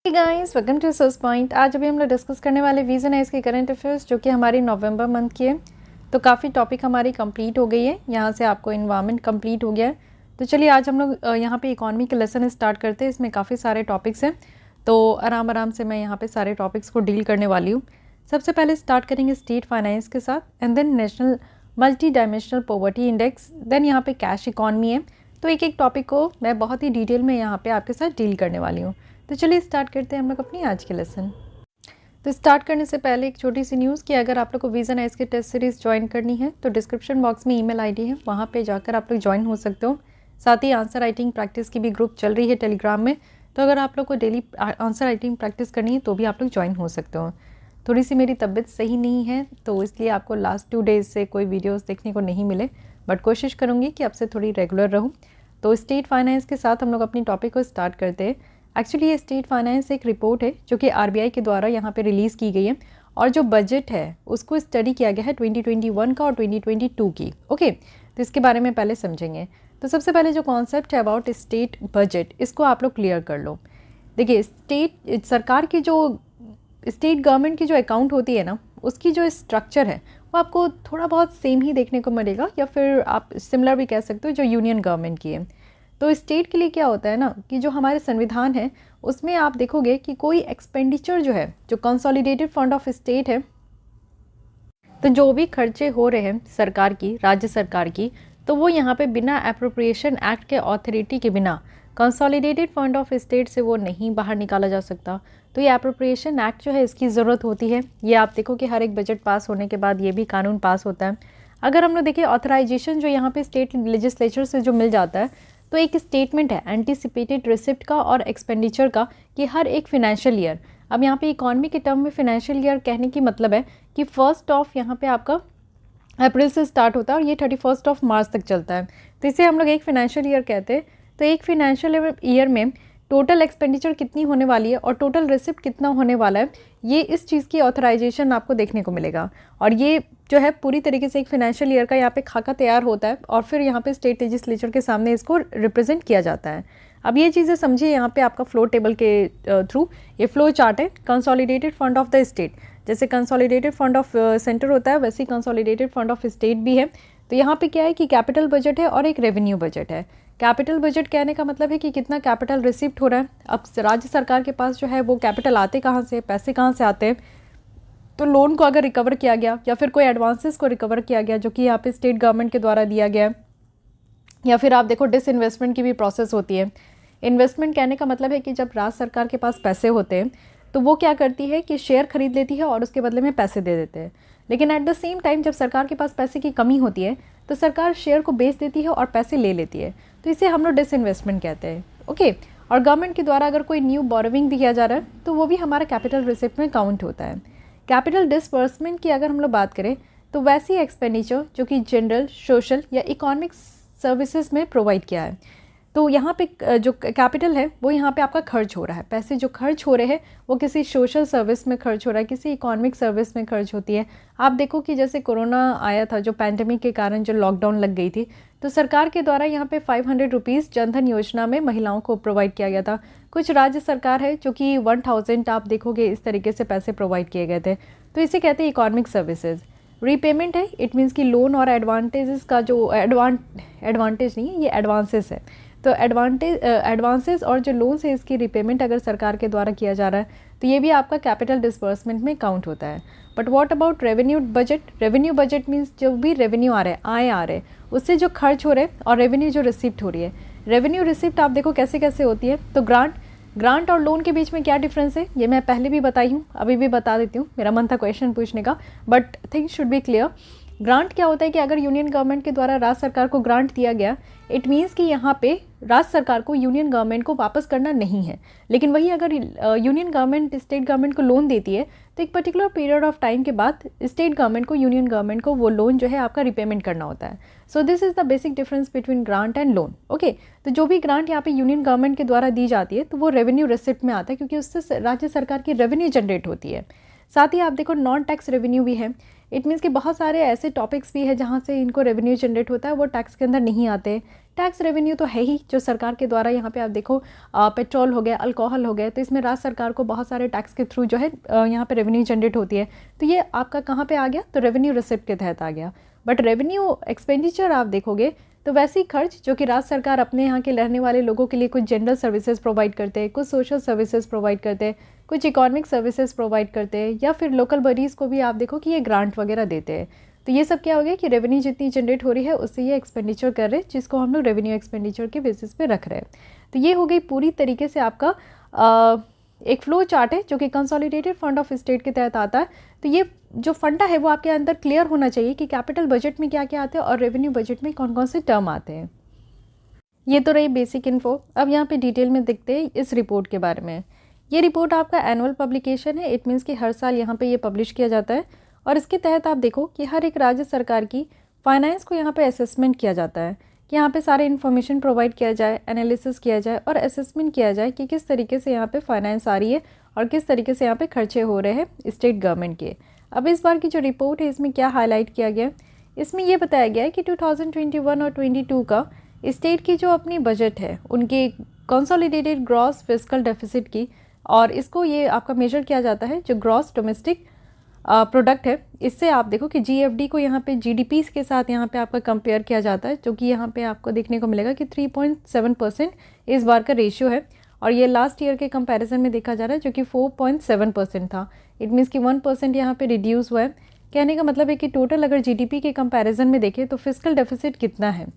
Guys welcome to Source Point. आज अभी हम लोग डिस्कस करने वाले वीज़न है इसके करंट अफेयर्स जो कि हमारी नवंबर मंथ की है। तो काफ़ी टॉपिक हमारी कंप्लीट हो गई है। यहाँ से आपको इन्वायरमेंट कंप्लीट हो गया है। तो चलिए आज हम लोग यहाँ पे इकोनॉमी के लेसन स्टार्ट करते हैं। इसमें काफ़ी सारे टॉपिक्स हैं, तो आराम आराम से मैं यहाँ पे सारे टॉपिक्स को डील करने वाली हूँ। सबसे पहले स्टार्ट करेंगे स्टेट फाइनेंस के साथ and then national multi dimensional poverty index, then यहाँ पे कैश इकॉनमी है। तो एक एक टॉपिक को मैं बहुत ही डिटेल में यहाँ पे आपके साथ डील करने वाली हूँ। तो चलिए स्टार्ट करते हैं हम लोग अपनी आज के लेसन। तो स्टार्ट करने से पहले एक छोटी सी न्यूज़ कि अगर आप लोग को विजन आइज की टेस्ट सीरीज़ ज्वाइन करनी है तो डिस्क्रिप्शन बॉक्स में ईमेल आईडी है, वहाँ पे जाकर आप लोग ज्वाइन हो सकते हो। साथ ही आंसर राइटिंग प्रैक्टिस की भी ग्रुप चल रही है टेलीग्राम में, तो अगर आप लोग को डेली आंसर राइटिंग प्रैक्टिस करनी है तो भी आप लोग ज्वाइन हो सकते हो। थोड़ी सी मेरी तबीयत सही नहीं है तो इसलिए आपको लास्ट 2 डेज़ से कोई वीडियोज़ देखने को नहीं मिले, बट कोशिश करूँगी कि आपसे थोड़ी रेगुलर रहूँ। तो स्टेट फाइनेंस के साथ हम लोग अपनी टॉपिक को स्टार्ट करते हैं। एक्चुअली ये स्टेट फाइनेंस एक रिपोर्ट है जो कि आरबीआई के द्वारा यहाँ पे रिलीज़ की गई है और जो बजट है उसको स्टडी किया गया है 2021 का और 2022 की। ओके, तो इसके बारे में पहले समझेंगे। तो सबसे पहले जो कॉन्सेप्ट है अबाउट स्टेट बजट, इसको आप लोग क्लियर कर लो। देखिए, स्टेट सरकार की जो स्टेट गवर्नमेंट की जो अकाउंट होती है ना, उसकी जो स्ट्रक्चर है वो आपको थोड़ा बहुत सेम ही देखने को मिलेगा, या फिर आप सिमिलर भी कह सकते हो जो यूनियन गवर्नमेंट की है। तो स्टेट के लिए क्या होता है ना कि जो हमारे संविधान है उसमें आप देखोगे कि कोई एक्सपेंडिचर जो है, जो कंसोलिडेटेड फंड ऑफ स्टेट है, तो जो भी खर्चे हो रहे हैं सरकार की, राज्य सरकार की, तो वो यहाँ पे बिना अप्रोप्रिएशन एक्ट के अथॉरिटी के बिना कंसोलिडेटेड फंड ऑफ स्टेट से वो नहीं बाहर निकाला जा सकता। तो ये अप्रोप्रिएशन एक्ट जो है इसकी ज़रूरत होती है। ये आप देखो कि हर एक बजट पास होने के बाद ये भी कानून पास होता है। अगर हम लोग देखें ऑथराइजेशन जो यहाँ पे स्टेट लेजिस्लेचर से जो मिल जाता है, तो एक स्टेटमेंट है एंटीसिपेटेड रिसिप्ट का और एक्सपेंडिचर का कि हर एक फिनेंशियल ईयर, अब यहाँ पे इकॉनमी के टर्म में फिनेंशियल ईयर कहने की मतलब है कि 1 यहाँ पे आपका अप्रैल से स्टार्ट होता है और ये 31 मार्च तक चलता है, तो इसे हम लोग एक फिनेंशियल ईयर कहते हैं। तो एक फिनेंशियल ईयर में टोटल एक्सपेंडिचर कितनी होने वाली है और टोटल रिसिप्ट कितना होने वाला है, ये इस चीज़ की ऑथराइजेशन आपको देखने को मिलेगा। और ये जो है पूरी तरीके से एक फिनेंशियल ईयर का यहाँ पे खाका तैयार होता है और फिर यहाँ पे स्टेट लेजिस्लेचर के सामने इसको रिप्रेजेंट किया जाता है। अब ये चीज़ें समझिए, यहाँ पे आपका फ्लो टेबल के थ्रू ये फ्लो चार्ट है consolidated fund of the state. जैसे कंसोलिडेटेड फंड ऑफ सेंटर होता है वैसे ही कंसोलिडेटेड फंड ऑफ स्टेट भी है। तो यहाँ पे क्या है कि कैपिटल बजट है और एक रेवेन्यू बजट है। कैपिटल बजट कहने का मतलब है कि कितना कैपिटल रिसिप्ट हो रहा है। अब राज्य सरकार के पास जो है वो कैपिटल आते कहाँ से, पैसे कहाँ से आते हैं, तो लोन को अगर रिकवर किया गया या फिर कोई एडवांसेस को रिकवर किया गया जो कि यहाँ पे स्टेट गवर्नमेंट के द्वारा दिया गया है, या फिर आप देखो डिसइन्वेस्टमेंट की भी प्रोसेस होती है। इन्वेस्टमेंट कहने का मतलब है कि जब राज्य सरकार के पास पैसे होते हैं तो वो क्या करती है कि शेयर खरीद लेती है और उसके बदले में पैसे दे देते हैं। लेकिन एट द सेम टाइम जब सरकार के पास पैसे की कमी होती है तो सरकार शेयर को बेच देती है और पैसे ले लेती है, तो इसे हम लोग डिसइन्वेस्टमेंट कहते हैं। ओके, और गवर्नमेंट के द्वारा अगर कोई न्यू बोरोविंग भी किया जा रहा है तो वो भी हमारा कैपिटल रिसिप्ट में काउंट होता है। कैपिटल डिसबर्समेंट की अगर हम लोग बात करें तो वैसी एक्सपेंडिचर जो कि जनरल, सोशल या इकोनॉमिक सर्विसेज में प्रोवाइड किया है। तो यहाँ पे जो कैपिटल है वो यहाँ पे आपका खर्च हो रहा है, पैसे जो खर्च हो रहे हैं वो किसी सोशल सर्विस में खर्च हो रहा है, किसी इकोनॉमिक सर्विस में खर्च होती है। आप देखो कि जैसे कोरोना आया था, जो पैंडेमिक के कारण जो लॉकडाउन लग गई थी, तो सरकार के द्वारा यहाँ पे 500 रुपीज़ जनधन योजना में महिलाओं को प्रोवाइड किया गया था। कुछ राज्य सरकार है जो कि 1000 आप देखोगे इस तरीके से पैसे प्रोवाइड किए गए थे। तो इसे कहते हैं इकोनॉमिक सर्विसेज। रीपेमेंट है, इट मीन्स कि लोन और एडवांटेजेस का जो एडवांटेज नहीं है, ये एडवांसेस है। तो एडवांसेस और जो लोन्स है इसकी रिपेमेंट अगर सरकार के द्वारा किया जा रहा है तो ये भी आपका कैपिटल डिसबर्समेंट में काउंट होता है। But what about revenue budget? Revenue budget means जो भी रेवेन्यू आ रहा है, आय आ रहे हैं, उससे जो खर्च हो रहे हैं और रेवेन्यू जो रिसिप्ट हो रही है। रेवेन्यू रिसिप्ट आप देखो कैसे कैसे होती है। तो ग्रांट और लोन के बीच में क्या डिफरेंस है ये मैं पहले भी बताई हूँ, अभी भी बता देती हूँ, मेरा मन था क्वेश्चन पूछने का, but things should be clear. Grant क्या होता है कि अगर यूनियन गवर्नमेंट के द्वारा राज्य सरकार को ग्रांट दिया गया, इट मीन्स कि यहाँ पे राज्य सरकार को यूनियन गवर्नमेंट को वापस करना नहीं है। लेकिन वही अगर यूनियन गवर्नमेंट स्टेट गवर्नमेंट को लोन देती है तो एक पर्टिकुलर पीरियड ऑफ टाइम के बाद स्टेट गवर्नमेंट को, यूनियन गवर्नमेंट को वो लोन जो है आपका रिपेमेंट करना होता है। So this is the basic difference between grant and loan. Okay, तो जो भी ग्रांट यहाँ पे यूनियन गवर्नमेंट के द्वारा दी जाती है तो वो रेवेन्यू रिसिप्ट में आता है क्योंकि उससे राज्य सरकार की रेवेन्यू जनरेट होती है। साथ ही आप देखो नॉन टैक्स रेवेन्यू भी है। इट मीन्स कि बहुत सारे ऐसे टॉपिक्स भी है जहाँ से इनको रेवेन्यू जनरेट होता है, वो टैक्स के अंदर नहीं आते। टैक्स रेवेन्यू तो है ही जो सरकार के द्वारा, यहाँ पे आप देखो पेट्रोल हो गया, अल्कोहल हो गया, तो इसमें राज्य सरकार को बहुत सारे टैक्स के थ्रू जो है यहाँ पे रेवेन्यू जनरेट होती है। तो ये आपका कहाँ पे आ गया, तो रेवेन्यू रिसिप्ट के तहत आ गया। बट रेवेन्यू एक्सपेंडिचर आप देखोगे तो वैसे ही खर्च जो कि राज्य सरकार अपने यहाँ के रहने वाले लोगों के लिए कुछ जनरल सर्विसेज प्रोवाइड करते हैं, कुछ सोशल सर्विसेज प्रोवाइड करते हैं, कुछ इकोनॉमिक सर्विसेज प्रोवाइड करते हैं, या फिर लोकल बॉडीज़ को भी आप देखो कि ये ग्रांट वगैरह देते हैं। तो ये सब क्या हो गया कि रेवेन्यू जितनी जनरेट हो रही है उससे ये एक्सपेंडिचर कर रहे हैं, जिसको हम लोग रेवेन्यू एक्सपेंडिचर के बेसिस पे रख रहे हैं। तो ये हो गई पूरी तरीके से आपका एक फ्लो चार्ट है जो कि कंसोलिडेटेड फंड ऑफ स्टेट के तहत आता है। तो ये जो फंडा है वो आपके अंदर क्लियर होना चाहिए कि कैपिटल बजट में क्या क्या आते हैं और रेवेन्यू बजट में कौन कौन से टर्म आते हैं। ये तो रही बेसिक इन्फो। अब यहाँ पे डिटेल में देखते हैं इस रिपोर्ट के बारे में। ये रिपोर्ट आपका एनुअल पब्लिकेशन है। इट मीन्स कि हर साल यहाँ पे ये पब्लिश किया जाता है और इसके तहत आप देखो कि हर एक राज्य सरकार की फाइनेंस को यहाँ पे असेसमेंट किया जाता है कि यहाँ पे सारे इन्फॉर्मेशन प्रोवाइड किया जाए, एनालिसिस किया जाए और असेसमेंट किया जाए कि किस तरीके से यहाँ पे फाइनेंस आ रही है और किस तरीके से यहाँ पे खर्चे हो रहे हैं स्टेट गवर्नमेंट के। अब इस बार की जो रिपोर्ट है इसमें क्या हाईलाइट किया गया है, इसमें यह बताया गया है कि 2021 और 22 का स्टेट की जो अपनी बजट है उनके कंसोलिडेटेड ग्रॉस फिस्कल डेफिसिट की, और इसको ये आपका मेजर किया जाता है जो ग्रॉस डोमेस्टिक प्रोडक्ट है। इससे आप देखो कि जीएफडी को यहाँ पे जीडीपी के साथ यहाँ पे आपका कंपेयर किया जाता है, जो कि यहाँ पे आपको देखने को मिलेगा कि 3.7% इस बार का रेशियो है और ये लास्ट ईयर के कंपैरिजन में देखा जा रहा है जो कि 4.7% था। इट मीन्स कि 1% यहाँ पे रिड्यूस हुआ है। कहने का मतलब है कि टोटल अगर जीडीपी के कंपैरिजन में देखें तो फिस्कल डेफिसिट कितना है,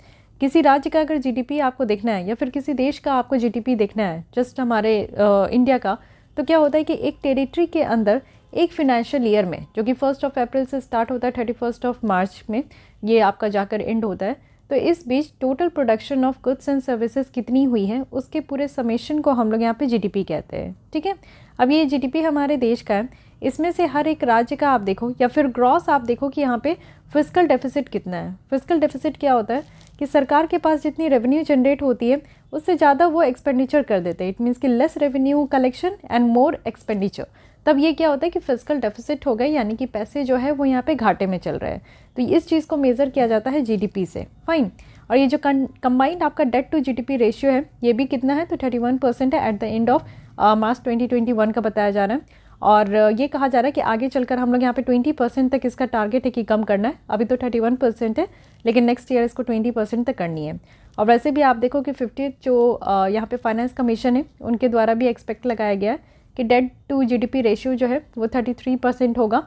किसी राज्य का अगर जीडीपी आपको देखना है या फिर किसी देश का आपको जीडीपी देखना है, जस्ट हमारे इंडिया का, तो क्या होता है कि एक टेरिटरी के अंदर एक फिनेंशियल ईयर में जो कि 1 अप्रैल से स्टार्ट होता है 31 मार्च में ये आपका जाकर एंड होता है, तो इस बीच total production of goods and services कितनी हुई है उसके पूरे समेशन को हम लोग यहाँ पे जीडीपी कहते हैं। ठीक है, अब ये जीडीपी हमारे देश का है, इसमें से हर एक राज्य का आप देखो या फिर ग्रॉस आप देखो कि यहाँ पे फिस्कल डेफिसिट कितना है। फिस्कल डेफिसिट क्या होता है कि सरकार के पास जितनी रेवेन्यू जनरेट होती है उससे ज़्यादा वो एक्सपेंडिचर कर देते हैं। इट मीन्स कि less revenue collection and more expenditure, तब ये क्या होता है कि फिस्कल डेफिसिट हो गई, यानी कि पैसे जो है वो यहाँ पे घाटे में चल रहे हैं। तो इस चीज़ को मेज़र किया जाता है जीडीपी से। फाइन, और ये जो कंबाइंड आपका डेट टू जीडीपी रेशियो है ये भी कितना है, तो 31% है at the end of March 2021 का बताया जा रहा है। और ये कहा जा रहा है कि आगे चलकर हम लोग यहाँ पे 20% तक इसका टारगेट है कि कम करना है। अभी तो 31% है, लेकिन नेक्स्ट ईयर इसको 20% तक करनी है। और वैसे भी आप देखो कि 50 जो यहाँ पे फाइनेंस कमीशन है उनके द्वारा भी एक्सपेक्ट लगाया गया है कि डेट टू जीडीपी रेशियो जो है वो 33% होगा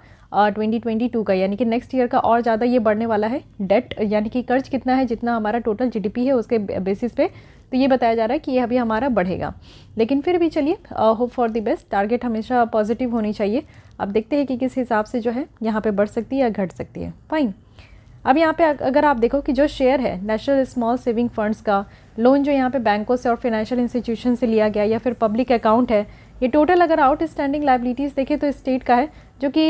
2022 का, यानी कि नेक्स्ट ईयर का और ज़्यादा ये बढ़ने वाला है। डेट यानी कि कर्ज कितना है, जितना हमारा टोटल जीडीपी है उसके बेसिस पे, तो ये बताया जा रहा है कि ये अभी हमारा बढ़ेगा। लेकिन फिर भी चलिए, hope for the best, target हमेशा पॉजिटिव होनी चाहिए। अब देखते हैं कि किस हिसाब से जो है यहाँ पे बढ़ सकती है या घट सकती है। फाइन, अब यहाँ पे अगर आप देखो कि जो शेयर है नेशनल स्मॉल सेविंग फंड्स का, लोन जो यहाँ पे बैंकों से और फाइनेंशियल इंस्टीट्यूशन से लिया गया या फिर पब्लिक अकाउंट है, ये टोटल अगर आउटस्टैंडिंग लायबिलिटीज़ देखें तो स्टेट का है, जो कि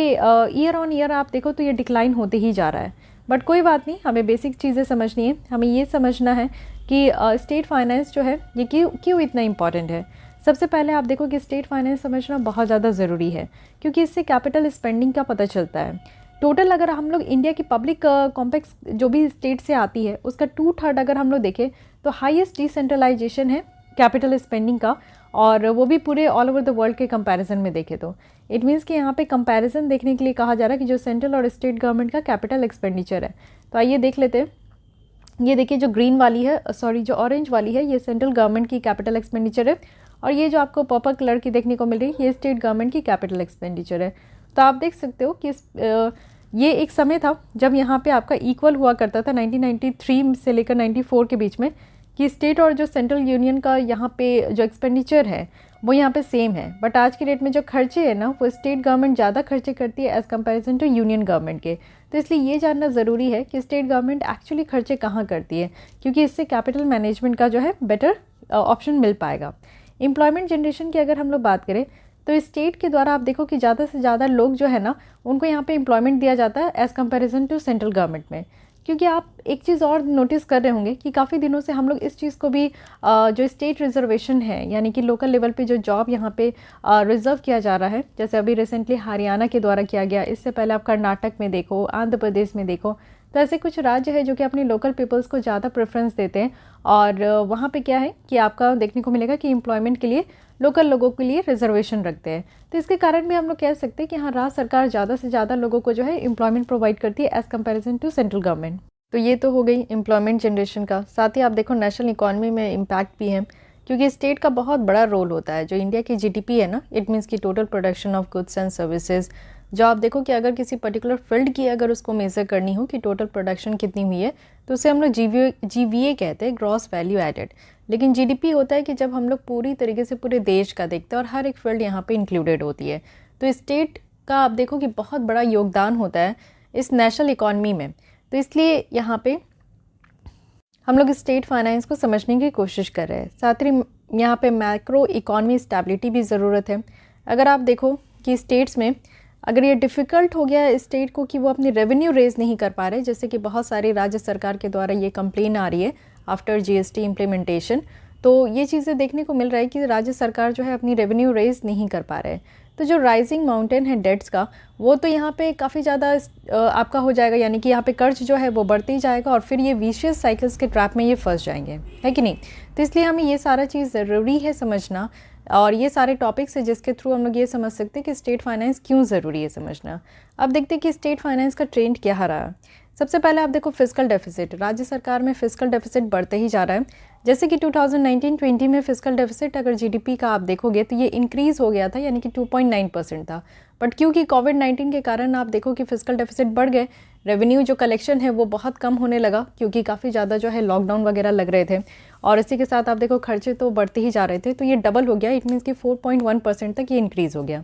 ईयर ऑन ईयर आप देखो तो ये डिक्लाइन होते ही जा रहा है। बट कोई बात नहीं, हमें बेसिक चीज़ें समझनी है। हमें ये समझना है कि स्टेट फाइनेंस जो है ये क्यों इतना इंपॉर्टेंट है। सबसे पहले आप देखो कि स्टेट फाइनेंस समझना बहुत ज़्यादा ज़रूरी है, क्योंकि इससे कैपिटल स्पेंडिंग का पता चलता है। टोटल अगर हम लोग इंडिया की पब्लिक कॉम्प्लेक्स जो भी स्टेट से आती है उसका 2/3 अगर हम लोग देखें तो हाईएस्ट डिसेंट्रलाइजेशन है कैपिटल स्पेंडिंग का, और वो भी पूरे ऑल ओवर द वर्ल्ड के कंपैरिजन में देखें तो। इट मीन्स कि यहाँ पे कंपैरिजन देखने के लिए कहा जा रहा है कि जो सेंट्रल और स्टेट गवर्नमेंट का कैपिटल एक्सपेंडिचर है। तो आइए देख लेते हैं। ये देखिए, जो ग्रीन वाली है, जो ऑरेंज वाली है, ये सेंट्रल गवर्नमेंट की कैपिटल एक्सपेंडिचर है, और ये जो आपको पर्पल कलर की देखने को मिल रही है ये स्टेट गवर्नमेंट की कैपिटल एक्सपेंडिचर है। तो आप देख सकते हो कि ये एक समय था जब यहाँ पे आपका इक्वल हुआ करता था 1993 से लेकर 94 के बीच में, कि स्टेट और जो सेंट्रल यूनियन का यहाँ पे जो एक्सपेंडिचर है वो यहाँ पे सेम है। बट आज की डेट में जो खर्चे हैं ना वो स्टेट गवर्नमेंट ज़्यादा खर्चे करती है as comparison to union government के। तो इसलिए ये जानना ज़रूरी है कि स्टेट गवर्नमेंट एक्चुअली खर्चे कहाँ करती है, क्योंकि इससे कैपिटल मैनेजमेंट का जो है बेटर ऑप्शन मिल पाएगा। एम्प्लॉयमेंट जनरेशन की अगर हम लोग बात करें तो स्टेट के द्वारा आप देखो कि ज़्यादा से ज़्यादा लोग जो है ना उनको यहाँ पे एम्प्लॉयमेंट दिया जाता है as comparison to central government में। क्योंकि आप एक चीज़ और नोटिस कर रहे होंगे कि काफ़ी दिनों से हम लोग इस चीज़ को भी जो स्टेट रिजर्वेशन है, यानी कि लोकल लेवल पे जो जॉब यहाँ पे रिजर्व किया जा रहा है, जैसे अभी रिसेंटली हरियाणा के द्वारा किया गया, इससे पहले आप कर्नाटक में देखो, आंध्र प्रदेश में देखो, तो ऐसे कुछ राज्य है जो कि अपनी लोकल पीपल्स को ज़्यादा प्रेफरेंस देते हैं। और वहाँ पे क्या है कि आपका देखने को मिलेगा कि एम्प्लॉयमेंट के लिए लोकल लोगों के लिए रिजर्वेशन रखते हैं। तो इसके कारण भी हम लोग कह सकते हैं कि हाँ, राज्य सरकार ज़्यादा से ज़्यादा लोगों को जो है एम्प्लॉयमेंट प्रोवाइड करती है as comparison to central government. तो ये तो हो गई एम्प्लॉयमेंट जनरेशन का। साथ ही आप देखो नेशनल इकॉनमी में इम्पैक्ट भी है, क्योंकि स्टेट का बहुत बड़ा रोल होता है। जो इंडिया की जीडीपी है ना, इट मीन्स की total production of goods and services. जो आप देखो कि अगर किसी पर्टिकुलर फील्ड की अगर उसको मेज़र करनी हो कि टोटल प्रोडक्शन कितनी हुई है, तो उसे हम लोग जीवीए कहते हैं, ग्रॉस वैल्यू एडेड। लेकिन जीडीपी होता है कि जब हम लोग पूरी तरीके से पूरे देश का देखते हैं और हर एक फील्ड यहाँ पे इंक्लूडेड होती है। तो स्टेट का आप देखो कि बहुत बड़ा योगदान होता है इस नेशनल इकॉनमी में। तो इसलिए यहाँ पे हम लोग स्टेट फाइनेंस को समझने की कोशिश कर रहे हैं। साथ ही यहाँ पे मैक्रो इकॉनमी स्टेबिलिटी भी ज़रूरत है। अगर आप देखो कि स्टेट्स में अगर ये डिफ़िकल्ट हो गया है स्टेट को कि वो अपनी रेवेन्यू रेज़ नहीं कर पा रहे, जैसे कि बहुत सारी राज्य सरकार के द्वारा ये कंप्लेन आ रही है आफ्टर जीएसटी इम्प्लीमेंटेशन, तो ये चीज़ें देखने को मिल रहा है कि राज्य सरकार जो है अपनी रेवेन्यू रेज़ नहीं कर पा रहे। तो जो राइजिंग माउंटेन है डेट्स का, वो तो यहाँ पे काफ़ी ज़्यादा आपका हो जाएगा, यानी कि यहाँ पे कर्ज जो है वो बढ़ते ही जाएगा और फिर ये विशियस साइकिल्स के ट्रैप में ये फंस जाएंगे, है कि नहीं। तो इसलिए हमें ये सारा चीज़ ज़रूरी है समझना, और ये सारे टॉपिक्स है जिसके थ्रू हम लोग ये समझ सकते हैं कि स्टेट फाइनेंस क्यों ज़रूरी है समझना। अब देखते हैं कि स्टेट फाइनेंस का ट्रेंड क्या रहा। सबसे पहले आप देखो फिस्कल डेफिसिट, राज्य सरकार में फिस्कल डेफिसिट बढ़ते ही जा रहा है। जैसे कि 2019-20 में फिस्कल डेफिसिट अगर जीडीपी का आप देखोगे तो ये इंक्रीज़ हो गया था, यानी कि 2.9% था। बट क्योंकि कोविड-19 के कारण आप देखो कि फिस्कल डेफिसिट बढ़ गए, रेवेन्यू जो कलेक्शन है वो बहुत कम होने लगा, क्योंकि काफ़ी ज़्यादा जो है लॉकडाउन वगैरह लग रहे थे, और इसी के साथ आप देखो खर्चे तो बढ़ते ही जा रहे थे। तो ये डबल हो गया, इट मीन्स कि 4.1% तक ये इंक्रीज़ हो गया।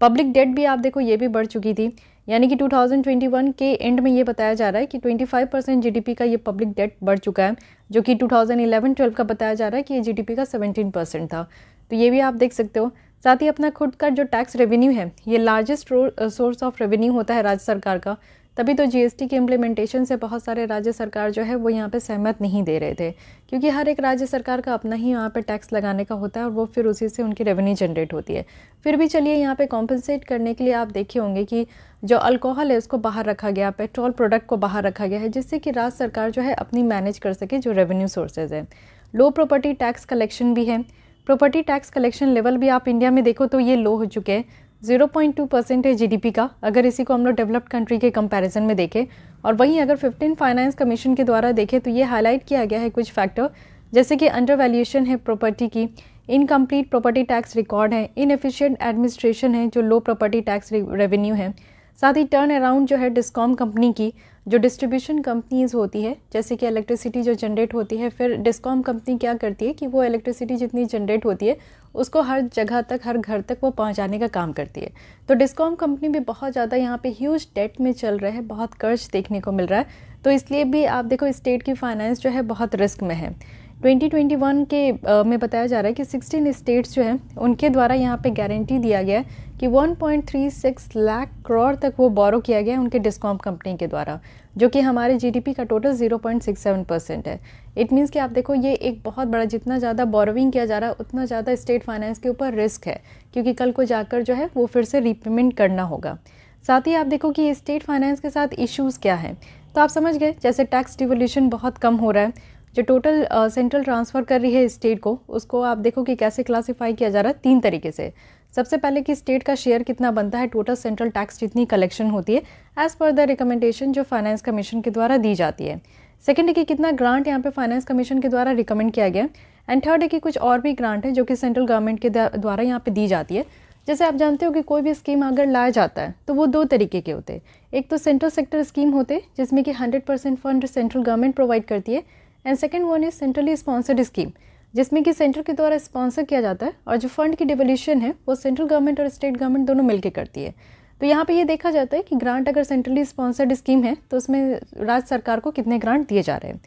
पब्लिक डेट भी आप देखो ये भी बढ़ चुकी थी, यानी कि 2021 के एंड में ये बताया जा रहा है कि 25% जीडीपी का ये पब्लिक डेट बढ़ चुका है, जो कि 2011-12 का बताया जा रहा है कि ये जीडीपी का 17% था। तो ये भी आप देख सकते हो। साथ ही अपना खुद का जो टैक्स रेवेन्यू है, ये लार्जेस्ट सोर्स ऑफ रेवेन्यू होता है राज्य सरकार का। तभी तो जीएसटी के इम्प्लीमेंटेशन से बहुत सारे राज्य सरकार जो है वो यहाँ पे सहमत नहीं दे रहे थे, क्योंकि हर एक राज्य सरकार का अपना ही यहाँ पे टैक्स लगाने का होता है और वो फिर उसी से उनकी रेवेन्यू जनरेट होती है। फिर भी चलिए यहाँ पे कॉम्पनसेट करने के लिए आप देखे होंगे कि जो अल्कोहल है उसको बाहर रखा गया, पेट्रोल प्रोडक्ट को बाहर रखा गया है, जिससे कि राज्य सरकार जो है अपनी मैनेज कर सके जो रेवेन्यू सोर्सेज है। लो प्रॉपर्टी टैक्स कलेक्शन भी है। प्रॉपर्टी टैक्स कलेक्शन लेवल भी आप इंडिया में देखो तो ये लो हो चुके हैं, 0.2% है जीडीपी का, अगर इसी को हम लोग डेवलप्ड कंट्री के कंपैरिजन में देखें। और वहीं अगर 15 फाइनेंस कमीशन के द्वारा देखें तो ये हाईलाइट किया गया है कुछ फैक्टर, जैसे कि अंडर वैल्यूएशन है प्रॉपर्टी की, इनकम्प्लीट प्रॉपर्टी टैक्स रिकॉर्ड है, इनएफिशिएंट एडमिनिस्ट्रेशन है जो लो प्रॉपर्टी टैक्स रेवेन्यू है। साथ ही टर्न अराउंड जो है डिस्कॉम कंपनी की, जो डिस्ट्रीब्यूशन कंपनीज होती है, जैसे कि इलेक्ट्रिसिटी जो जनरेट होती है, फिर डिस्कॉम कंपनी क्या करती है कि वो इलेक्ट्रिसिटी जितनी जनरेट होती है उसको हर जगह तक, हर घर तक वो पहुंचाने का काम करती है। तो डिस्कॉम कंपनी भी बहुत ज़्यादा यहाँ पे ह्यूज डेट में चल रहा है, बहुत कर्ज देखने को मिल रहा है। तो इसलिए भी आप देखो स्टेट की फाइनेंस जो है बहुत रिस्क में है। 2021 के में बताया जा रहा है कि 16 स्टेट्स जो हैं उनके द्वारा यहाँ पे गारंटी दिया गया है कि 1.36 लाख करोड़ तक वो बोरो किया गया है उनके डिस्कॉम कंपनी के द्वारा, जो कि हमारे जीडीपी का टोटल 0.67% है। इट मीन्स कि आप देखो ये एक बहुत बड़ा, जितना ज़्यादा बोरोविंग किया जा रहा है उतना ज़्यादा स्टेट फाइनेंस के ऊपर रिस्क है, क्योंकि कल को जाकर जो है वो फिर से रीपेमेंट करना होगा। साथ ही आप देखो कि स्टेट फाइनेंस के साथ इश्यूज़ क्या हैं, तो आप समझ गए, जैसे टैक्स डिवोल्यूशन बहुत कम हो रहा है। जो टोटल सेंट्रल ट्रांसफ़र कर रही है स्टेट को, उसको आप देखो कि कैसे क्लासीफाई किया जा रहा है 3 तरीके से। सबसे पहले कि स्टेट का शेयर कितना बनता है टोटल सेंट्रल टैक्स जितनी कलेक्शन होती है एज़ पर द रिकमेंडेशन जो फाइनेंस कमीशन के द्वारा दी जाती है। सेकंड है कि कितना ग्रांट यहाँ पे फाइनेंस कमीशन के द्वारा रिकमेंड किया गया। एंड थर्ड है कि कुछ और भी ग्रांट है जो कि सेंट्रल गवर्नमेंट के द्वारा यहाँ पे दी जाती है। जैसे आप जानते हो कि कोई भी स्कीम अगर लाया जाता है तो वो 2 तरीके के होते हैं। एक तो सेंट्रल सेक्टर स्कीम होते जिसमें कि 100% फंड सेंट्रल गवर्नमेंट प्रोवाइड करती है, and second one is centrally sponsored scheme, जिसमें कि सेंटर के द्वारा स्पॉन्सर किया जाता है और जो फंड की डिवोल्यूशन है वो सेंट्रल गवर्नमेंट और स्टेट गवर्नमेंट दोनों मिलकर करती है। तो यहाँ पे ये देखा जाता है कि ग्रांट अगर सेंट्रली स्पॉन्सर्ड स्कीम है तो उसमें राज्य सरकार को कितने ग्रांट दिए जा रहे हैं।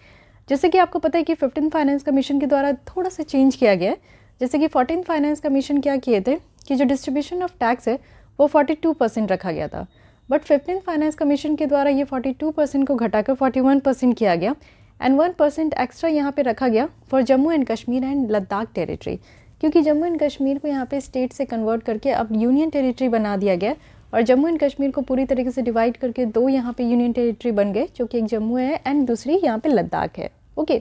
जैसे कि आपको पता है कि 15 फाइनेंस कमीशन के द्वारा थोड़ा सा चेंज किया गया है। जैसे कि 14 फाइनेंस कमीशन क्या किए थे कि जो डिस्ट्रीब्यूशन ऑफ टैक्स है वो 42% रखा गया था, बट 15th फाइनेंस कमीशन के द्वारा ये 42% को घटाकर 41% किया गया एंड 1% एक्स्ट्रा यहाँ पे रखा गया for Jammu and Kashmir and Ladakh territory, क्योंकि जम्मू एंड कश्मीर को यहाँ पे स्टेट से कन्वर्ट करके अब यूनियन टेरिटरी बना दिया गया और जम्मू एंड कश्मीर को पूरी तरीके से डिवाइड करके दो यहाँ पे यूनियन टेरिटरी बन गए, जो कि एक जम्मू है एंड दूसरी यहाँ पे लद्दाख है। ओके,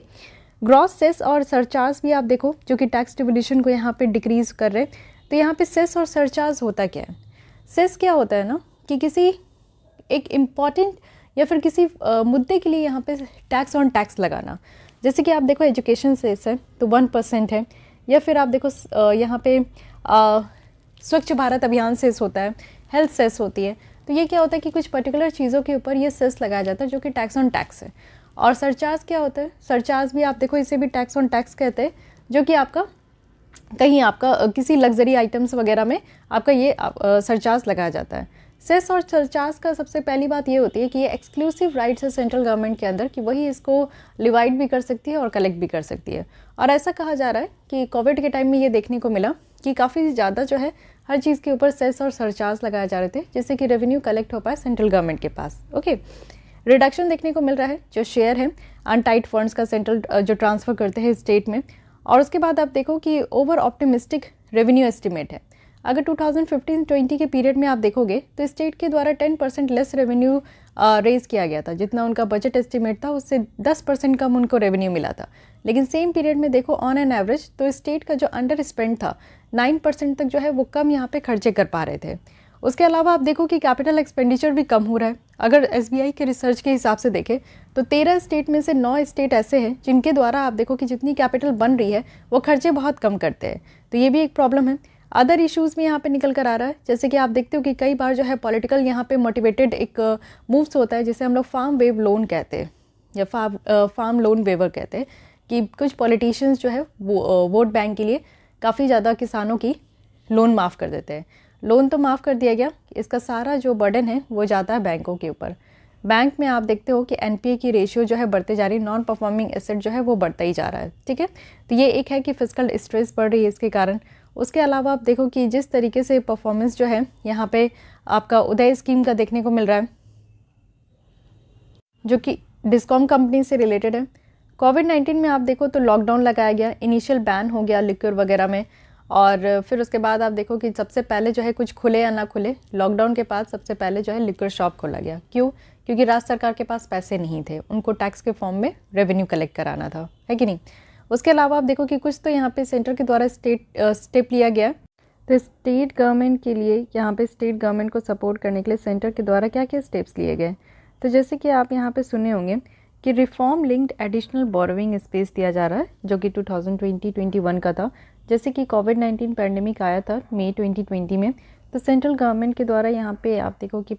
ग्रॉस सेस और सरचार्ज भी आप देखो जो कि टैक्स डिवोल्यूशन को यहाँ पे डिक्रीज कर रहे हैं। तो यहाँ पे सेस और सरचार्ज होता क्या है? सेस क्या होता है ना कि किसी एक इम्पॉर्टेंट या फिर किसी मुद्दे के लिए यहाँ पे टैक्स ऑन टैक्स लगाना। जैसे कि आप देखो एजुकेशन सेस है तो 1% है, या फिर आप देखो यहाँ पे स्वच्छ भारत अभियान सेस होता है, हेल्थ सेस होती है। तो ये क्या होता है कि कुछ पर्टिकुलर चीज़ों के ऊपर ये सेस लगाया जाता है जो कि टैक्स ऑन टैक्स है। और सरचार्ज क्या होता है? सरचार्ज भी आप देखो इसे भी टैक्स ऑन टैक्स कहते हैं, जो कि आपका कहीं आपका किसी लग्जरी आइटम्स वगैरह में आपका ये सरचार्ज लगाया जाता है। सेस और सरचार्ज का सबसे पहली बात ये होती है कि ये एक्सक्लूसिव राइट्स है सेंट्रल गवर्नमेंट के अंदर कि वही इसको लिवाइड भी कर सकती है और कलेक्ट भी कर सकती है। और ऐसा कहा जा रहा है कि कोविड के टाइम में ये देखने को मिला कि काफ़ी ज़्यादा जो है हर चीज़ के ऊपर सेस और सरचार्ज लगाए जा रहे थे, जिससे कि रेवेन्यू कलेक्ट हो पाए सेंट्रल गवर्नमेंट के पास। ओके, रिडक्शन देखने को मिल रहा है जो शेयर है अनटाइड फंड्स का सेंट्रल जो ट्रांसफ़र करते हैं स्टेट में। और उसके बाद आप देखो कि ओवर ऑप्टिमिस्टिक रेवेन्यू एस्टिमेट है। अगर 2015-20 के पीरियड में आप देखोगे तो स्टेट के द्वारा 10% लेस रेवेन्यू रेज किया गया था, जितना उनका बजट एस्टिमेट था उससे 10% कम उनको रेवेन्यू मिला था। लेकिन सेम पीरियड में देखो ऑन एन एवरेज तो स्टेट का जो अंडर स्पेंड था 9% तक जो है वो कम यहाँ पे खर्चे कर पा रहे थे। उसके अलावा आप देखो कि कैपिटल एक्सपेंडिचर भी कम हो रहा है। अगर SBI के रिसर्च के हिसाब से देखें तो 13 स्टेट में से 9 स्टेट ऐसे हैं जिनके द्वारा आप देखो कि जितनी कैपिटल बन रही है वो खर्चे बहुत कम करते हैं। तो ये भी एक प्रॉब्लम है। अदर इश्यूज़ भी यहाँ पे निकल कर आ रहा है, जैसे कि आप देखते हो कि कई बार जो है पॉलिटिकल यहाँ पे मोटिवेटेड एक मूव्स होता है जिसे हम लोग फार्म वेव लोन कहते हैं या फार्म लोन वेवर कहते हैं, कि कुछ पॉलिटिशियंस जो है वो वोट बैंक के लिए काफ़ी ज़्यादा किसानों की लोन माफ़ कर देते हैं। लोन तो माफ़ कर दिया गया, इसका सारा जो बर्डन है वो जाता है बैंकों के ऊपर। बैंक में आप देखते हो कि NPA की रेशियो जो है बढ़ते जा रही है, नॉन परफॉर्मिंग एसेट जो है वो बढ़ता ही जा रहा है। ठीक है, तो ये एक है कि फिजिकल स्ट्रेस बढ़ रही है इसके कारण। उसके अलावा आप देखो कि जिस तरीके से परफॉर्मेंस जो है यहाँ पे आपका उदय स्कीम का देखने को मिल रहा है, जो कि डिस्कॉम कंपनी से रिलेटेड है। कोविड-19 में आप देखो तो लॉकडाउन लगाया गया, इनिशियल बैन हो गया लिक्विड वगैरह में, और फिर उसके बाद आप देखो कि सबसे पहले जो है कुछ खुले या ना खुले, लॉकडाउन के बाद सबसे पहले जो है लिक्विड शॉप खोला गया। क्यों? क्योंकि राज्य सरकार के पास पैसे नहीं थे, उनको टैक्स के फॉर्म में रेवेन्यू कलेक्ट कराना था, है कि नहीं। उसके अलावा आप देखो कि कुछ तो यहाँ पे सेंटर के द्वारा स्टेप लिया गया। तो स्टेट गवर्नमेंट के लिए यहाँ पे स्टेट गवर्नमेंट को सपोर्ट करने के लिए सेंटर के द्वारा क्या क्या स्टेप्स लिए गए। तो जैसे कि आप यहाँ पे सुने होंगे कि reform linked additional borrowing space दिया जा रहा है, जो कि 2020-21 का था। जैसे कि कोविड-19 पैंडेमिक आया था मई 2020 में, तो सेंट्रल गवर्नमेंट के द्वारा यहाँ पे आप देखो कि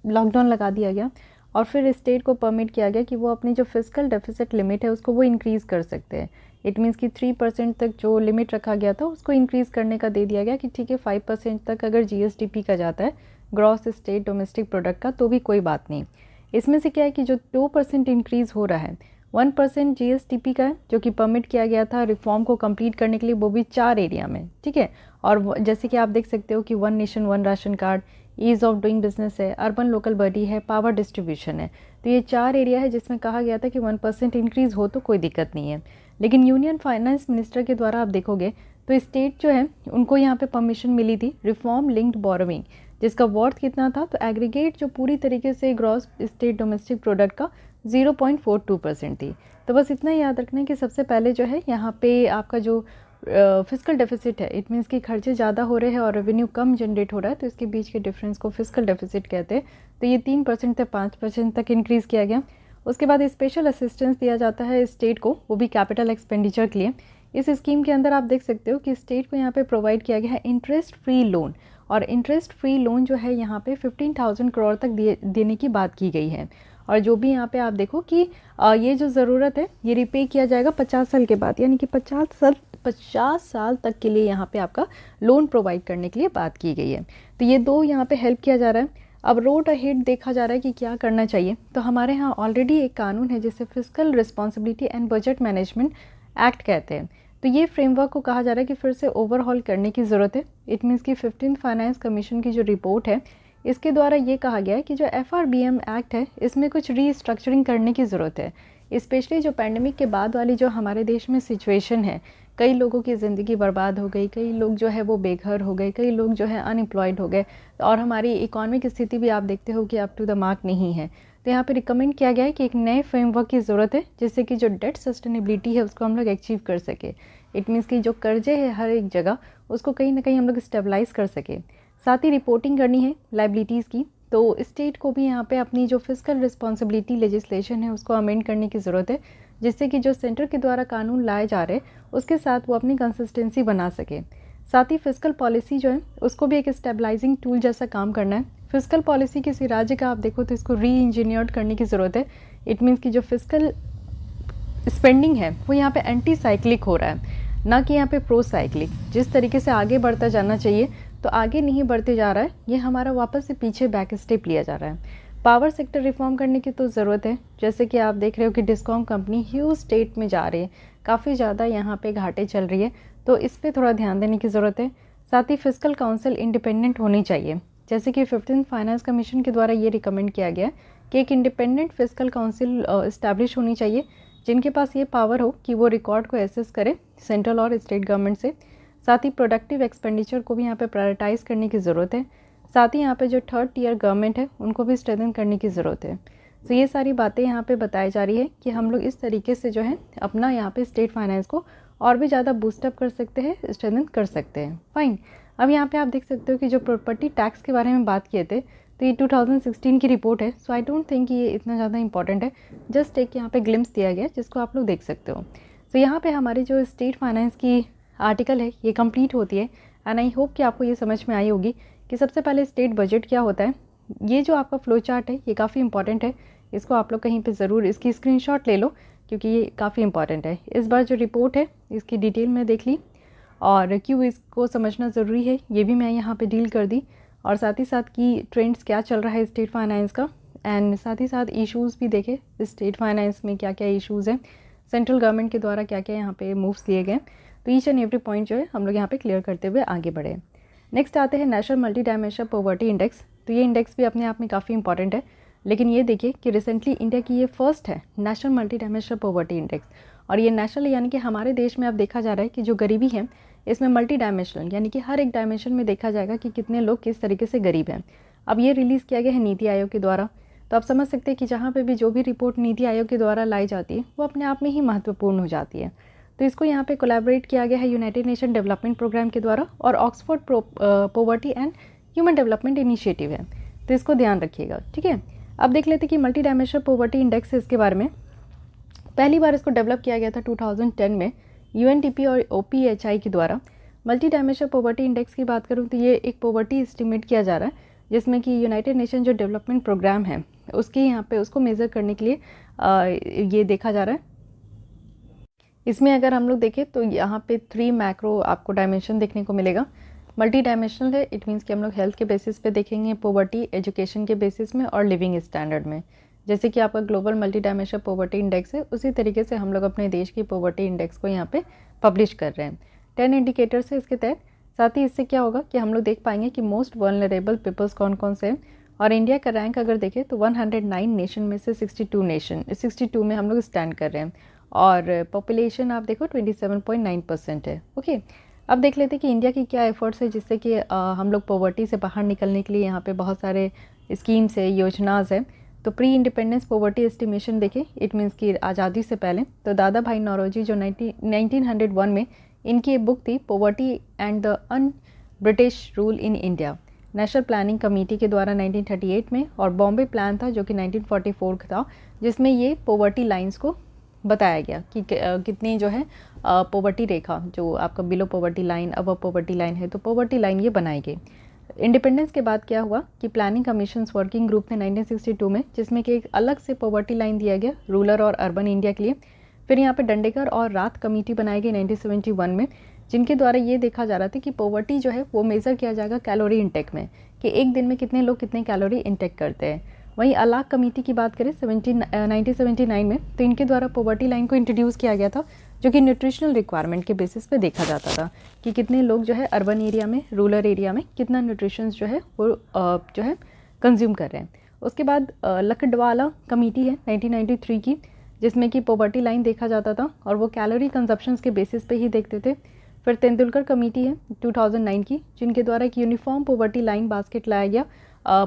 लॉकडाउन लगा दिया गया, और फिर स्टेट को परमिट किया गया कि वो अपनी जो फिजिकल डेफिसिट लिमिट है उसको वो इंक्रीज़ कर सकते हैं। इट मीन्स कि 3% तक जो लिमिट रखा गया था उसको इंक्रीज़ करने का दे दिया गया कि ठीक है 5% तक अगर GSDP का जाता है, ग्रॉस स्टेट डोमेस्टिक प्रोडक्ट का, तो भी कोई बात नहीं। इसमें से क्या है कि जो 2% इंक्रीज़ हो रहा है, 1% GSDP का है जो कि परमिट किया गया था रिफॉर्म को कंप्लीट करने के लिए, वो भी 4 एरिया में। ठीक है, और जैसे कि आप देख सकते हो कि 1 nation 1 ration card, ease of doing business है, अर्बन लोकल बॉडी है, पावर डिस्ट्रीब्यूशन है। तो ये 4 एरिया है जिसमें कहा गया था कि 1% इंक्रीज़ हो तो कोई दिक्कत नहीं है। लेकिन यूनियन फाइनेंस मिनिस्टर के द्वारा आप देखोगे तो स्टेट जो है उनको यहाँ पे परमिशन मिली थी रिफॉर्म लिंक्ड बोरोइंग, जिसका वर्थ कितना था, तो एग्रीगेट जो पूरी तरीके से ग्रॉस स्टेट डोमेस्टिक प्रोडक्ट का 0.42% थी। तो बस इतना याद रखना है कि सबसे पहले जो है यहाँ पे आपका जो फिजिकल डेफिसिट है, इट मीन्स कि खर्चे ज़्यादा हो रहे हैं और रेवेन्यू कम जनरेट हो रहा है, तो इसके बीच के डिफरेंस को फिजिकल डेफिसिट कहते हैं। तो ये 3% से 5% तक इंक्रीज़ किया गया। उसके बाद स्पेशल असिस्टेंस दिया जाता है स्टेट को, वो भी कैपिटल एक्सपेंडिचर के लिए। इस स्कीम के अंदर आप देख सकते हो कि स्टेट को यहाँ पे प्रोवाइड किया गया है इंटरेस्ट फ्री लोन, और इंटरेस्ट फ्री लोन जो है यहाँ पे 15,000 करोड़ तक देने की बात की गई है। और जो भी यहाँ पे आप देखो कि ये जो ज़रूरत है ये रिपे किया जाएगा 50 साल के बाद, यानी कि 50 साल तक के लिए यहाँ पे आपका लोन प्रोवाइड करने के लिए बात की गई है। तो ये दो यहाँ पे हेल्प किया जा रहा है। अब रोड अहेड देखा जा रहा है कि क्या करना चाहिए। तो हमारे यहाँ ऑलरेडी एक कानून है जिसे physical responsibility and budget management act कहते हैं। तो ये फ्रेमवर्क को कहा जा रहा है कि फिर से ओवरहॉल करने की ज़रूरत है। इट मीन्स कि 15th फाइनेंस कमीशन की जो रिपोर्ट है इसके द्वारा ये कहा गया है कि जो FRBM एक्ट है इसमें कुछ रीस्ट्रक्चरिंग करने की ज़रूरत है। स्पेशली जो पैंडमिक के बाद वाली जो हमारे देश में सिचुएशन है, कई लोगों की ज़िंदगी बर्बाद हो गई, कई लोग जो है वो बेघर हो गए, कई लोग जो है अनएम्प्लॉयड हो गए, और हमारी इकोनॉमिक स्थिति भी आप देखते हो कि अप टू द मार्क नहीं है। तो यहाँ पे रिकमेंड किया गया है कि एक नए फ्रेमवर्क की ज़रूरत है जिससे कि जो डेट सस्टेनेबिलिटी है उसको हम लोग अचीव कर सके। इट मीन्स कि जो कर्जे है हर एक जगह उसको कहीं ना कहीं हम लोग स्टेबलाइज कर सके। साथ ही रिपोर्टिंग करनी है लाइबिलिटीज़ की, तो स्टेट को भी यहाँ पे अपनी जो फिजिकल रिस्पॉन्सिबिलिटी लेजिस्लेशन है उसको अमेंड करने की ज़रूरत है, जिससे कि जो सेंटर के द्वारा कानून लाए जा रहे हैं उसके साथ वो अपनी कंसिस्टेंसी बना सके। साथ ही फिजिकल पॉलिसी जो है उसको भी एक स्टेबलाइजिंग टूल जैसा काम करना है। फिजिकल पॉलिसी किसी राज्य का आप देखो तो इसको री इंजीनियर्ड करने की ज़रूरत है। इट मीन्स कि जो फिजिकल स्पेंडिंग है वो यहाँ पे एंटी साइक्लिक हो रहा है, ना कि यहाँ पे प्रो साइक्लिक। जिस तरीके से आगे बढ़ता जाना चाहिए तो आगे नहीं बढ़ते जा रहा है, ये हमारा वापस से पीछे बैक स्टेप लिया जा रहा है। पावर सेक्टर रिफॉर्म करने की तो ज़रूरत है, जैसे कि आप देख रहे हो कि डिस्कॉम कंपनी ह्यूज स्टेट में जा रही है, काफ़ी ज़्यादा यहाँ पे घाटे चल रही है, तो इस पर थोड़ा ध्यान देने की ज़रूरत है। साथ ही फिजिकल काउंसिल इंडिपेंडेंट होनी चाहिए, जैसे कि 15th फाइनेंस कमीशन के द्वारा ये रिकमेंड किया गया कि एक इंडिपेंडेंट फिजिकल काउंसिल इस्टेब्लिश होनी चाहिए, जिनके पास ये पावर हो कि वो रिकॉर्ड को एसेस करे सेंट्रल और स्टेट गवर्नमेंट से। साथ ही प्रोडक्टिव एक्सपेंडिचर को भी यहाँ पे प्रायोरिटाइज़ करने की ज़रूरत है। साथ ही यहाँ पे जो थर्ड टियर गवर्नमेंट है उनको भी स्ट्रेंथन करने की ज़रूरत है। तो ये सारी बातें यहाँ पे बताई जा रही है कि हम लोग इस तरीके से जो है अपना यहाँ पे स्टेट फाइनेंस को और भी ज़्यादा बूस्टअप कर सकते हैं, स्ट्रेंथन कर सकते हैं। फाइन, अब यहाँ पे आप देख सकते हो कि जो प्रॉपर्टी टैक्स के बारे में बात किए थे तो ये 2016 की रिपोर्ट है, सो आई डोंट थिंक ये इतना ज़्यादा इंपॉर्टेंट है। जस्ट एक यहाँ पे ग्लिम्स दिया गया जिसको आप लोग देख सकते हो। तो यहाँ पे हमारी जो स्टेट फाइनेंस की आर्टिकल है ये कंप्लीट होती है, एंड आई होप कि आपको ये समझ में आई होगी कि सबसे पहले स्टेट बजट क्या होता है। ये जो आपका फ्लो चार्ट है ये काफ़ी इंपॉर्टेंट है, इसको आप लोग कहीं पे ज़रूर इसकी स्क्रीनशॉट ले लो क्योंकि ये काफ़ी इंपॉर्टेंट है। इस बार जो रिपोर्ट है इसकी डिटेल में देख ली, और क्यों इसको समझना ज़रूरी है ये भी मैं यहाँ पे डील कर दी, और साथ ही साथ की ट्रेंड्स क्या चल रहा है स्टेट फाइनेंस का, एंड साथ ही साथ इश्यूज़ भी देखे स्टेट फाइनेंस में क्या क्या इश्यूज़ हैं, सेंट्रल गवर्नमेंट के द्वारा क्या क्या यहाँ पे मूव्स लिए गए। तो ईच एंड एवरी पॉइंट जो है हम लोग यहाँ पे क्लियर करते हुए आगे बढ़े। नेक्स्ट आते हैं national multi dimensional poverty index. तो ये इंडेक्स भी अपने आप में काफ़ी इंपॉर्टेंट है, लेकिन ये देखिए कि रिसेंटली इंडिया की ये फर्स्ट है national multi dimensional poverty index, और ये नेशनल यानी कि हमारे देश में अब देखा जा रहा है कि जो गरीबी है इसमें मल्टी डायमेंशनल यानी कि हर एक डायमेंशन में देखा जाएगा कि कितने लोग किस तरीके से गरीब हैं। अब ये रिलीज़ किया गया है नीति आयोग के द्वारा, तो आप समझ सकते हैं कि जहाँ पे भी जो भी रिपोर्ट नीति आयोग के द्वारा लाई जाती है वो अपने आप में ही महत्वपूर्ण हो जाती है। तो इसको यहाँ पे कोलैबोरेट किया गया है यूनाइटेड नेशन डेवलपमेंट प्रोग्राम के द्वारा, और Oxford poverty and human development initiative है, तो इसको ध्यान रखिएगा, ठीक है। अब देख लेते हैं कि मल्टी डायमेंशनल पॉवर्टी इंडेक्स है, इसके बारे में पहली बार इसको डेवलप किया गया था 2010 में UNDP और OPHI के द्वारा। मल्टी डायमेंशनल पॉवर्टी इंडेक्स की बात करूँ तो ये एक पॉवर्टी एस्टिमेट किया जा रहा है जिसमें कि यूनाइटेड नेशन जो डेवलपमेंट प्रोग्राम है उसके यहाँ पे उसको मेज़र करने के लिए ये देखा जा रहा है। इसमें अगर हम लोग देखें तो यहाँ पे 3 मैक्रो आपको डायमेंशन देखने को मिलेगा। मल्टी डायमेंशनल है, इट मीन्स कि हम लोग हेल्थ के बेसिस पे देखेंगे, पॉवर्टी एजुकेशन के बेसिस में और लिविंग स्टैंडर्ड में। जैसे कि आपका global multi dimensional poverty index है, उसी तरीके से हम लोग अपने देश की पॉवर्टी इंडेक्स को यहाँ पे पब्लिश कर रहे हैं। 10 इंडिकेटर्स है इसके तहत। साथ ही इससे क्या होगा कि हम लोग देख पाएंगे कि मोस्ट वल्नरेबल पीपल्स कौन कौन से हैं, और इंडिया का रैंक अगर देखें तो 109 नेशन में से 62 में हम लोग स्टैंड कर रहे हैं, और पॉपुलेशन आप देखो 27.9% है। ओके, अब देख लेते हैं कि इंडिया की क्या एफर्ट्स है जिससे कि हम लोग पॉवर्टी से बाहर निकलने के लिए यहाँ पे बहुत सारे स्कीम्स है, योजनाज है। तो प्री इंडिपेंडेंस पॉवर्टी एस्टिमेशन देखें, इट मीन्स कि आज़ादी से पहले तो दादा भाई नौरोजी जो 1901 में इनकी एक बुक थी poverty and the un British rule in India, national planning committee के द्वारा 1938 में, और बॉम्बे प्लान था जो कि 1944 का था, जिसमें ये पॉवर्टी लाइंस को बताया गया कि कितनी जो है पॉवर्टी रेखा जो आपका below poverty line, above poverty line है, तो पॉवर्टी लाइन ये बनाई गई। इंडिपेंडेंस के बाद क्या हुआ कि प्लानिंग कमीशंस वर्किंग ग्रुप ने 1962 में, जिसमें कि एक अलग से पॉवर्टी लाइन दिया गया रूरल और अर्बन इंडिया के लिए। फिर यहाँ पे डंडेकर और रात कमेटी बनाई गई 1971 में, जिनके द्वारा ये देखा जा रहा था कि पॉवर्टी जो है वो मेज़र किया जाएगा कैलोरी इंटेक में, कि एक दिन में कितने लोग कितने कैलोरी इंटेक करते हैं। वहीं अलाक कमेटी की बात करें 1979 में, तो इनके द्वारा पॉवर्टी लाइन को इंट्रोड्यूस किया गया था, जो कि न्यूट्रिशनल रिक्वायरमेंट के बेसिस पे देखा जाता था कि कितने लोग जो है अर्बन एरिया में, रूरल एरिया में कितना न्यूट्रिशंस जो है वो जो है कंज्यूम कर रहे हैं। उसके बाद लकड़वाला कमेटी है 1993 की, जिसमें कि पॉवर्टी लाइन देखा जाता था और वो कैलोरी कंजप्शंस के बेसिस पे ही देखते थे। फिर तेंदुलकर कमेटी है 2009 की, जिनके द्वारा एक यूनिफॉर्म पॉवर्टी लाइन बास्केट लाया गया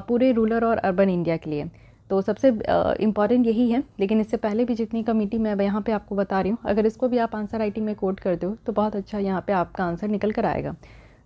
पूरे रूरल और अर्बन इंडिया के लिए। तो सबसे इम्पॉर्टेंट यही है। लेकिन इससे पहले भी जितनी कमेटी मैं यहाँ पे आपको बता रही हूँ, अगर इसको भी आप आंसर राइटिंग में कोट करते हो तो बहुत अच्छा यहाँ पे आपका आंसर निकल कर आएगा।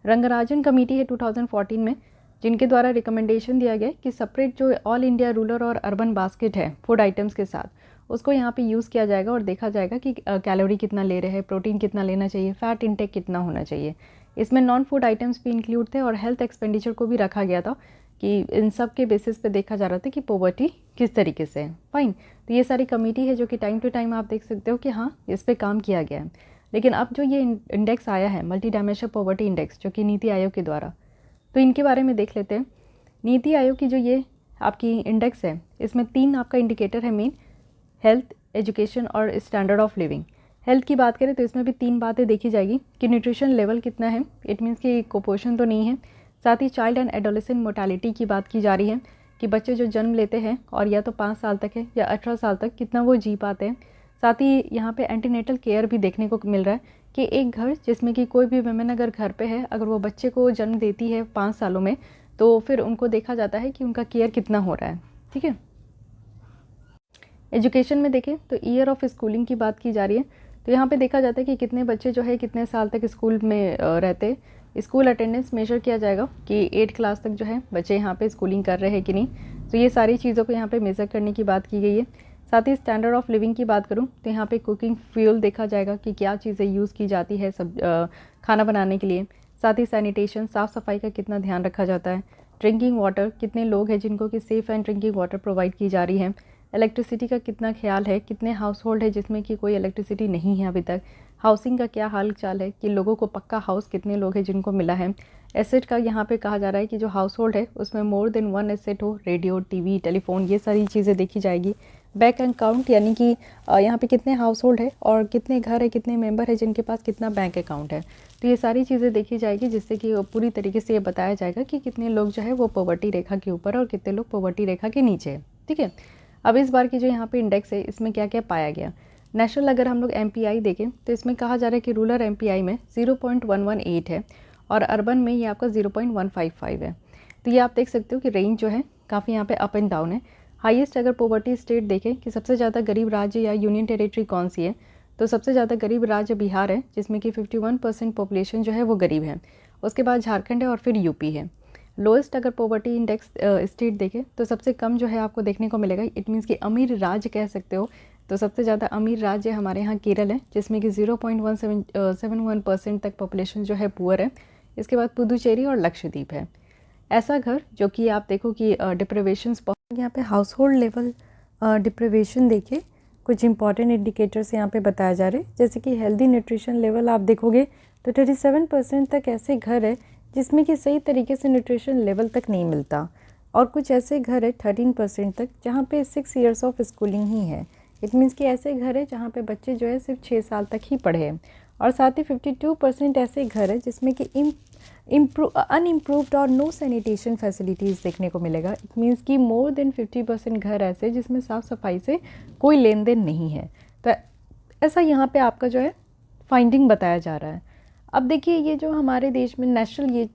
रंगराजन कमेटी है 2014 में, जिनके द्वारा रिकमेंडेशन दिया गया कि सेपरेट जो ऑल इंडिया रूरल और अर्बन बास्केट है फूड आइटम्स के साथ, उसको यहाँ पे यूज़ किया जाएगा और देखा जाएगा कि कैलोरी कितना ले रहे हैं, प्रोटीन कितना लेना चाहिए, फैट इंटेक कितना होना चाहिए। इसमें नॉन फूड आइटम्स भी इंक्लूड थे और हेल्थ एक्सपेंडिचर को भी रखा गया था कि इन सब के बेसिस पे देखा जा रहा था कि पॉवर्टी किस तरीके से है। फाइन, तो ये सारी कमेटी है जो कि टाइम टू टाइम आप देख सकते हो कि हाँ इस पर काम किया गया है। लेकिन अब जो ये इंडेक्स आया है मल्टी डायमेंशनल पॉवर्टी इंडेक्स, जो कि नीति आयोग के द्वारा, तो इनके बारे में देख लेते हैं। नीति आयोग की जो ये आपकी इंडेक्स है, इसमें 3 आपका इंडिकेटर है मेन, हेल्थ, एजुकेशन और स्टैंडर्ड ऑफ लिविंग। हेल्थ की बात करें तो इसमें भी 3 बातें देखी जाएगी कि न्यूट्रिशन लेवल कितना है, इट मीन्स कि कुपोषण तो नहीं है। साथ ही चाइल्ड एंड एडोलेसेंट मोर्टेलिटी की बात की जा रही है कि बच्चे जो जन्म लेते हैं और या तो 5 साल तक है या 18 साल तक कितना वो जी पाते हैं। साथ ही यहाँ पे एंटीनेटल केयर भी देखने को मिल रहा है कि एक घर जिसमें कि कोई भी वुमेन अगर घर पे है, अगर वो बच्चे को जन्म देती है 5 सालों में, तो फिर उनको देखा जाता है कि उनका केयर कितना हो रहा है। ठीक है। एजुकेशन में देखें तो ईयर ऑफ स्कूलिंग की बात की जा रही है, तो यहाँ पे देखा जाता है कि कितने बच्चे जो है कितने साल तक स्कूल में रहते। स्कूल अटेंडेंस मेजर किया जाएगा कि 8 क्लास तक जो है बच्चे यहाँ पे स्कूलिंग कर रहे हैं कि नहीं, तो ये सारी चीज़ों को यहाँ पे मेज़र करने की बात की गई है। साथ ही स्टैंडर्ड ऑफ लिविंग की बात करूँ तो यहाँ पे कुकिंग फ्यूल देखा जाएगा कि क्या चीज़ें यूज़ की जाती है सब खाना बनाने के लिए। साथ ही सैनिटेशन, साफ़ सफाई का कितना ध्यान रखा जाता है। ड्रिंकिंग वाटर, कितने लोग हैं जिनको कि safe and drinking water provide की जा रही है। इलेक्ट्रिसिटी का कितना ख्याल है, कितने हाउस होल्ड है जिसमें कि कोई इलेक्ट्रिसिटी नहीं है अभी तक। हाउसिंग का क्या हाल चाल है कि लोगों को पक्का हाउस कितने लोग हैं जिनको मिला है। एसेट का यहाँ पे कहा जा रहा है कि जो हाउस होल्ड है उसमें मोर देन 1 एसेट हो, रेडियो, टीवी, टेलीफोन, ये सारी चीज़ें देखी जाएगी। बैंक अकाउंट यानी कि यहाँ पे कितने हाउस होल्ड है और कितने घर है, कितने मेंबर है जिनके पास कितना बैंक अकाउंट है, तो ये सारी चीज़ें देखी जाएगी, जिससे कि पूरी तरीके से ये बताया जाएगा कि कितने लोग जो है वो पॉवर्टी रेखा के ऊपर और कितने लोग पॉवर्टी रेखा के नीचे है। ठीक है। अब इस बार की जो यहाँ पे इंडेक्स है इसमें क्या क्या पाया गया। नेशनल अगर हम लोग MPI देखें तो इसमें कहा जा रहा है कि रूरल MPI में 0.118 है और अर्बन में ये आपका 0.155 है। तो ये आप देख सकते हो कि रेंज जो है काफ़ी यहाँ पे अप एंड डाउन है। हाईएस्ट अगर पॉवर्टी स्टेट देखें कि सबसे ज़्यादा गरीब राज्य या यूनियन टेरिटरी कौन सी है, तो सबसे ज़्यादा गरीब राज्य बिहार है, जिसमें कि 51% पॉपुलेशन जो है वो गरीब है। उसके बाद झारखंड है और फिर यूपी है। लोएस्ट अगर पॉवर्टी इंडेक्स स्टेट देखें तो सबसे कम जो है आपको देखने को मिलेगा, इट मीन्स कि अमीर राज्य कह सकते हो, तो सबसे ज़्यादा अमीर राज्य हमारे यहाँ केरल है, जिसमें कि 0.171% तक पॉपुलेशन जो है पुअर है। इसके बाद पुदुचेरी और लक्षद्वीप है। ऐसा घर जो कि आप देखो कि डिप्रिवेशंस, यहाँ पे हाउस होल्ड लेवल डिप्रिवेशन देखिए, कुछ इंपॉर्टेंट इंडिकेटर्स यहाँ पे बताया जा रहे हैं, जैसे कि हेल्दी न्यूट्रिशन लेवल आप देखोगे तो 37% तक ऐसे घर है जिसमें कि सही तरीके से न्यूट्रिशन लेवल तक नहीं मिलता, और कुछ ऐसे घर है 13% तक जहाँ पे 6 ईयर्स ऑफ स्कूलिंग ही है। इट मीन्स कि ऐसे घर है जहाँ पे बच्चे जो है सिर्फ 6 साल तक ही पढ़े हैं। और साथ ही 52% ऐसे घर है जिसमें कि अनइम्प्रूव्ड और नो सैनिटेशन फैसिलिटीज़ देखने को मिलेगा। इट मीन्स कि मोर देन 50% घर ऐसे जिसमें साफ़ सफाई से कोई लेन देन नहीं है। तो ऐसा यहाँ पे आपका जो है फाइंडिंग बताया जा रहा है। अब देखिए ये जो हमारे देश में नेशनल ये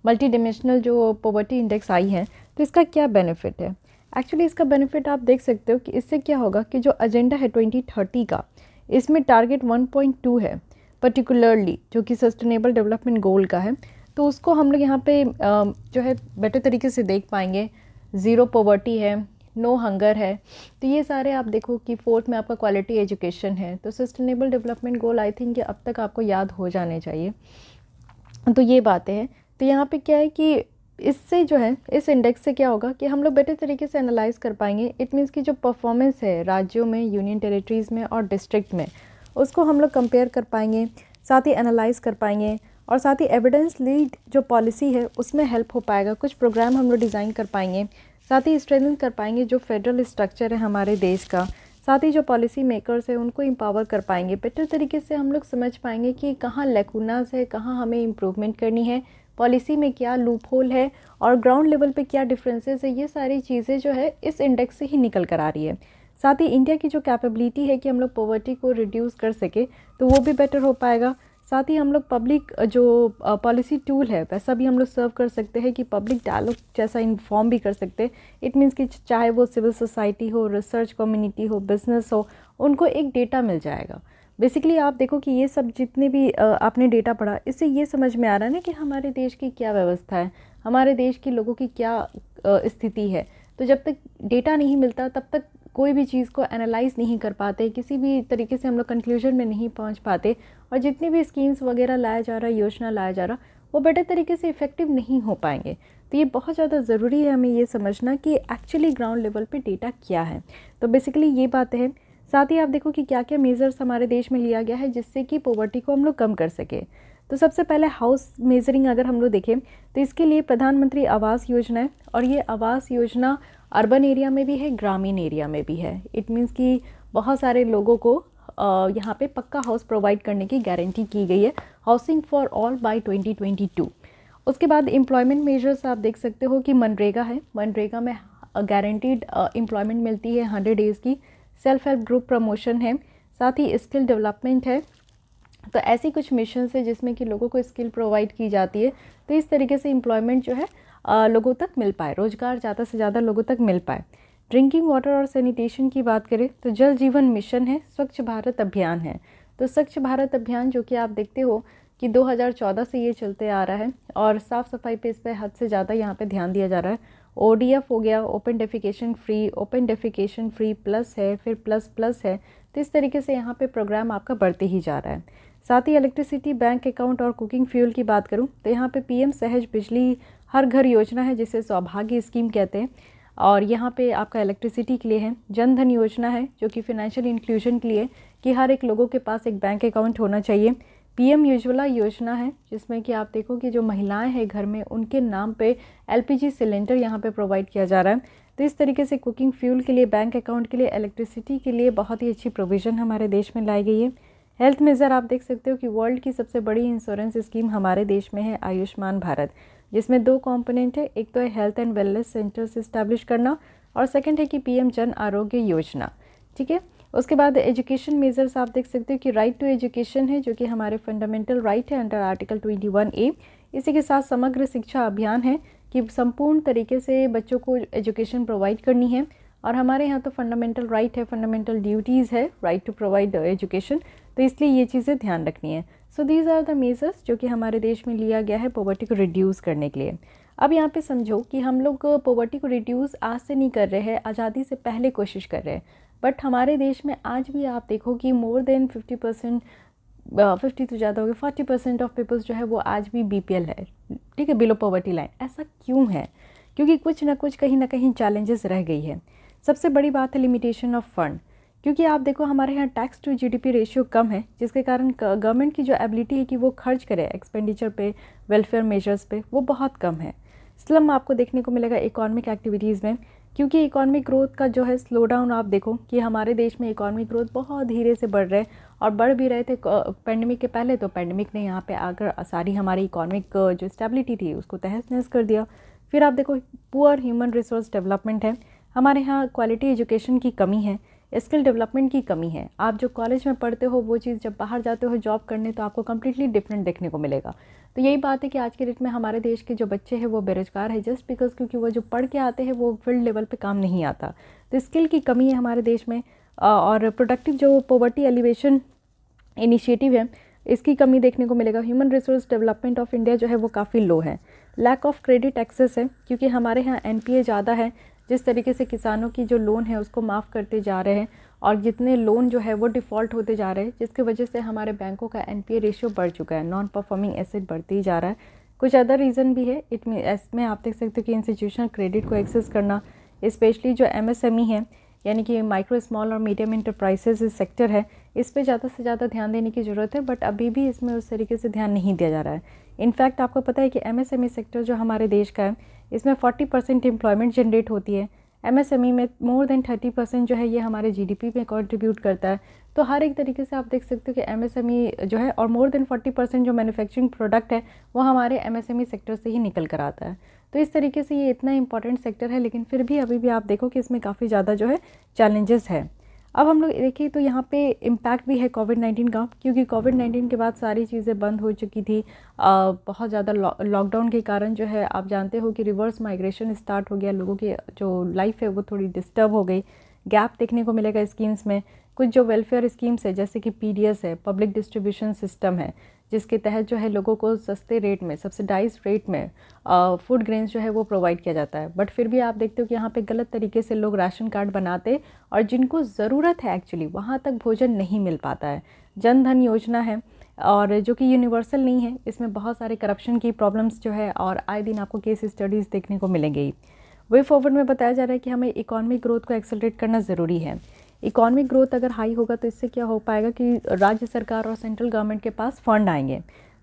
मल्टी डिमेंशनल जो पॉवर्टी इंडेक्स आई है, तो इसका क्या बेनिफिट है। एक्चुअली इसका बेनिफिट आप देख सकते हो कि इससे क्या होगा कि जो एजेंडा है 2030 का, इसमें टारगेट 1.2 है पर्टिकुलरली, जो कि सस्टेनेबल डेवलपमेंट गोल का है, तो उसको हम लोग यहाँ पे जो है बेटर तरीके से देख पाएंगे। ज़ीरो पॉवर्टी है, नो हंगर है, तो ये सारे आप देखो कि 4th में आपका क्वालिटी एजुकेशन है। तो sustainable development goal I think अब तक आपको याद हो जाने चाहिए। तो ये बातें हैं। तो यहाँ पे क्या है कि इससे जो है इस इंडेक्स से क्या होगा कि हम लोग बेटर तरीके से एनालाइज कर पाएंगे। इट मीन्स कि जो परफॉर्मेंस है राज्यों में, यूनियन टेरिटरीज़ में और डिस्ट्रिक्ट में, उसको हम लोग कंपेयर कर पाएंगे, साथ ही एनालाइज कर पाएंगे, और साथ ही एविडेंस लीड जो पॉलिसी है उसमें हेल्प हो पाएगा। कुछ प्रोग्राम हम लोग डिज़ाइन कर पाएंगे, साथ ही स्ट्रेंथन कर पाएंगे जो फेडरल स्ट्रक्चर है हमारे देश का। साथ ही जो पॉलिसी मेकर्स है उनको एम्पावर कर पाएंगे। बेटर तरीके से हम लोग समझ पाएंगे कि कहाँ लैकुनास है, कहाँ हमें इम्प्रूवमेंट करनी है पॉलिसी में क्या लूप होल है और ग्राउंड लेवल पे क्या डिफरेंसेस है, ये सारी चीज़ें जो है इस इंडेक्स से ही निकल कर आ रही है। साथ ही इंडिया की जो कैपेबिलिटी है कि हम लोग पॉवर्टी को रिड्यूस कर सके तो वो भी बेटर हो पाएगा। साथ ही हम लोग पब्लिक जो पॉलिसी टूल है वैसा भी हम लोग सर्व कर सकते हैं कि पब्लिक डायलॉग जैसा इन्फॉर्म भी कर सकते हैं। इट मीन्स कि चाहे वो सिविल सोसाइटी हो, रिसर्च कम्युनिटी हो, बिजनेस हो, उनको एक डेटा मिल जाएगा। बेसिकली आप देखो कि ये सब जितने भी आपने डेटा पढ़ा, इससे ये समझ में आ रहा है ना कि हमारे देश की क्या व्यवस्था है, हमारे देश के लोगों की क्या स्थिति है। तो जब तक डेटा नहीं मिलता तब तक कोई भी चीज़ को एनालाइज नहीं कर पाते, किसी भी तरीके से हम लोग कंक्लूजन में नहीं पहुंच पाते, और जितनी भी स्कीम्स वगैरह लाया जा रहा है, योजना लाया जा रहा, वो बेटर तरीके से इफ़ेक्टिव नहीं हो पाएंगे। तो ये बहुत ज़्यादा ज़रूरी है हमें ये समझना कि एक्चुअली ग्राउंड लेवल पे डेटा क्या है। तो बेसिकली ये बातें हैं। साथ ही आप देखो कि क्या क्या मेजर्स हमारे देश में लिया गया है जिससे कि पॉवर्टी को हम लोग कम कर सके। तो सबसे पहले हाउस मेजरिंग अगर हम लोग देखें तो इसके लिए प्रधानमंत्री आवास योजना है, और ये आवास योजना अर्बन एरिया में भी है, ग्रामीण एरिया में भी है। इट मीन्स कि बहुत सारे लोगों को यहाँ पे पक्का हाउस प्रोवाइड करने की गारंटी की गई है, हाउसिंग फॉर ऑल बाय 2022। उसके बाद एम्प्लॉयमेंट मेजर्स आप देख सकते हो कि मनरेगा है, मनरेगा में गारंटीड एम्प्लॉयमेंट मिलती है 100 डेज़ की। सेल्फ हेल्प ग्रुप प्रमोशन है, साथ ही स्किल डेवलपमेंट है। तो ऐसी कुछ मिशन है जिसमें कि लोगों को स्किल प्रोवाइड की जाती है, तो इस तरीके से एम्प्लॉयमेंट जो है लोगों तक मिल पाए, रोज़गार ज़्यादा से ज़्यादा लोगों तक मिल पाए। ड्रिंकिंग वाटर और सैनिटेशन की बात करें तो जल जीवन मिशन है, स्वच्छ भारत अभियान है। तो स्वच्छ भारत अभियान जो कि आप देखते हो कि 2014 से ये चलते आ रहा है, और साफ़ सफाई पे इस पर हद से ज़्यादा यहाँ पे ध्यान दिया जा रहा है। ODF हो गया, ओपन डेफिकेशन फ्री प्लस है, फिर प्लस प्लस है। तो इस तरीके से यहाँ पे प्रोग्राम आपका बढ़ते ही जा रहा है। साथ ही इलेक्ट्रिसिटी, बैंक अकाउंट और कुकिंग फ्यूल की बात करूँ तो यहाँ पे PM सहज बिजली हर घर योजना है, जिसे सौभाग्य स्कीम कहते हैं, और यहाँ पे आपका इलेक्ट्रिसिटी के लिए है। जन धन योजना है जो कि फाइनेंशियल इंक्लूजन के लिए, कि हर एक लोगों के पास एक बैंक अकाउंट होना चाहिए। PM उज्ज्वला योजना है जिसमें कि आप देखो कि जो महिलाएं हैं घर में, उनके नाम पे LPG सिलेंडर यहाँ पे प्रोवाइड किया जा रहा है। तो इस तरीके से कुकिंग फ्यूल के लिए, बैंक अकाउंट के लिए, इलेक्ट्रिसिटी के लिए बहुत ही अच्छी प्रोविज़न हमारे देश में लाई गई है। हेल्थ मेजर आप देख सकते हो कि वर्ल्ड की सबसे बड़ी इंश्योरेंस स्कीम हमारे देश में है आयुष्मान भारत, जिसमें 2 कंपोनेंट है। एक तो है health and wellness centres establish करना, और सेकंड है कि PM जन आरोग्य योजना। ठीक है। उसके बाद एजुकेशन मेजर्स आप देख सकते हो कि राइट टू एजुकेशन है जो कि हमारे फंडामेंटल राइट है अंडर आर्टिकल 21A। इसी के साथ समग्र शिक्षा अभियान है कि संपूर्ण तरीके से बच्चों को एजुकेशन प्रोवाइड करनी है, और हमारे यहाँ तो फंडामेंटल राइट है, फंडामेंटल ड्यूटीज़ है, राइट टू प्रोवाइड एजुकेशन, तो इसलिए ये चीज़ें ध्यान रखनी है। So these are the measures जो कि हमारे देश में लिया गया है पॉवर्टी को रिड्यूस करने के लिए। अब यहाँ पे समझो कि हम लोग पॉवर्टी को रिड्यूस आज से नहीं कर रहे हैं, आज़ादी से पहले कोशिश कर रहे हैं, बट हमारे देश में आज भी आप देखो कि मोर देन 50%, 50 तो ज़्यादा हो गया, 40% ऑफ पीपल्स जो है वो आज भी BPL है, ठीक है, बिलो पॉवर्टी लाइन। ऐसा क्यों है? क्योंकि कुछ ना कुछ कहीं ना कहीं चैलेंजेस रह गई है। सबसे बड़ी बात है लिमिटेशन ऑफ फंड, क्योंकि आप देखो हमारे यहाँ टैक्स टू GDP रेशियो कम है, जिसके कारण गवर्नमेंट की जो एबिलिटी है कि वो खर्च करे एक्सपेंडिचर पे, वेलफेयर मेजर्स पे, वो बहुत कम है। स्लम आपको देखने को मिलेगा इकोनॉमिक एक्टिविटीज़ में, क्योंकि इकोनॉमिक ग्रोथ का जो है स्लो डाउन आप देखो कि हमारे देश में इकोनॉमिक ग्रोथ बहुत धीरे से बढ़ रहे हैं, और बढ़ भी रहे थे पेंडेमिक के पहले। तो पेंडेमिक ने यहाँ पे आकर सारी हमारी इकोनॉमिक जो स्टेबिलिटी थी उसको तहस नहस कर दिया। फिर आप देखो पुअर ह्यूमन रिसोर्स डेवलपमेंट है, हमारे यहाँ क्वालिटी एजुकेशन की कमी है, स्किल डेवलपमेंट की कमी है। आप जो कॉलेज में पढ़ते हो वो चीज़ जब बाहर जाते हो जॉब करने तो आपको कम्प्लीटली डिफरेंट देखने को मिलेगा। तो यही बात है कि आज के डेट में हमारे देश के जो बच्चे हैं वो बेरोजगार है, जस्ट बिकॉज क्योंकि वो जो पढ़ के आते हैं वो फील्ड लेवल पे काम नहीं आता। तो स्किल की कमी है हमारे देश में, और प्रोडक्टिव जो पॉवर्टी एलिवेशन इनिशिएटिव है इसकी कमी देखने को मिलेगा। Human resource development of India जो है वो काफ़ी लो है। लैक ऑफ क्रेडिट एक्सेस है, क्योंकि हमारे यहाँ NPA ज़्यादा है, जिस तरीके से किसानों की जो लोन है उसको माफ़ करते जा रहे हैं, और जितने लोन जो है वो डिफ़ॉल्ट होते जा रहे हैं, जिसकी वजह से हमारे बैंकों का NPA रेशियो बढ़ चुका है, नॉन परफॉर्मिंग एसेट बढ़ते ही जा रहा है। कुछ अदर रीज़न भी है इसमें आप देख सकते हो कि इंस्टीट्यूशनल क्रेडिट को एक्सेस करना, स्पेशली जो MSME है यानी कि माइक्रो स्मॉल और मीडियम इंटरप्राइजेज सेक्टर है, इस पे ज़्यादा से ज़्यादा ध्यान देने की ज़रूरत है, बट अभी भी इसमें उस तरीके से ध्यान नहीं दिया जा रहा है। इनफैक्ट आपको पता है कि MSME सेक्टर जो हमारे देश का है इसमें 40% एम्प्लॉयमेंट जनरेट होती है, MSME में मोर देन 30% जो है ये हमारे GDP में कंट्रीब्यूट करता है। तो हर एक तरीके से आप देख सकते हो कि MSME जो है, और मोर देन 40% जो मैन्युफैक्चरिंग प्रोडक्ट है वो हमारे MSME सेक्टर से ही निकल कर आता है। तो इस तरीके से ये इतना इंपॉर्टेंट सेक्टर है, लेकिन फिर भी अभी भी आप देखो कि इसमें काफ़ी ज़्यादा जो है चैलेंजेस है। अब हम लोग देखिए तो यहाँ पे इम्पैक्ट भी है कोविड-19 का, क्योंकि कोविड-19 के बाद सारी चीज़ें बंद हो चुकी थी। बहुत ज़्यादा लॉकडाउन के कारण जो है आप जानते हो कि रिवर्स माइग्रेशन स्टार्ट हो गया, लोगों की जो लाइफ है वो थोड़ी डिस्टर्ब हो गई। गैप देखने को मिलेगा स्कीम्स में। कुछ जो वेलफेयर स्कीम्स है जैसे कि PDS है, पब्लिक डिस्ट्रीब्यूशन सिस्टम है, जिसके तहत जो है लोगों को सस्ते रेट में, सब्सिडाइज रेट में फूड ग्रेन्स जो है वो प्रोवाइड किया जाता है। बट फिर भी आप देखते हो कि यहाँ पे गलत तरीके से लोग राशन कार्ड बनाते और जिनको ज़रूरत है एक्चुअली वहाँ तक भोजन नहीं मिल पाता है। जन धन योजना है और जो कि यूनिवर्सल नहीं है, इसमें बहुत सारे करप्शन की प्रॉब्लम्स जो है और आए दिन आपको केस स्टडीज़ देखने को मिलेंगी। वे फॉरवर्ड में बताया जा रहा है कि हमें इकोनॉमिक ग्रोथ को एक्सेलरेट करना ज़रूरी है। इकोनॉमिक ग्रोथ अगर हाई होगा तो इससे क्या हो पाएगा कि राज्य सरकार और सेंट्रल गवर्नमेंट के पास फंड आएंगे।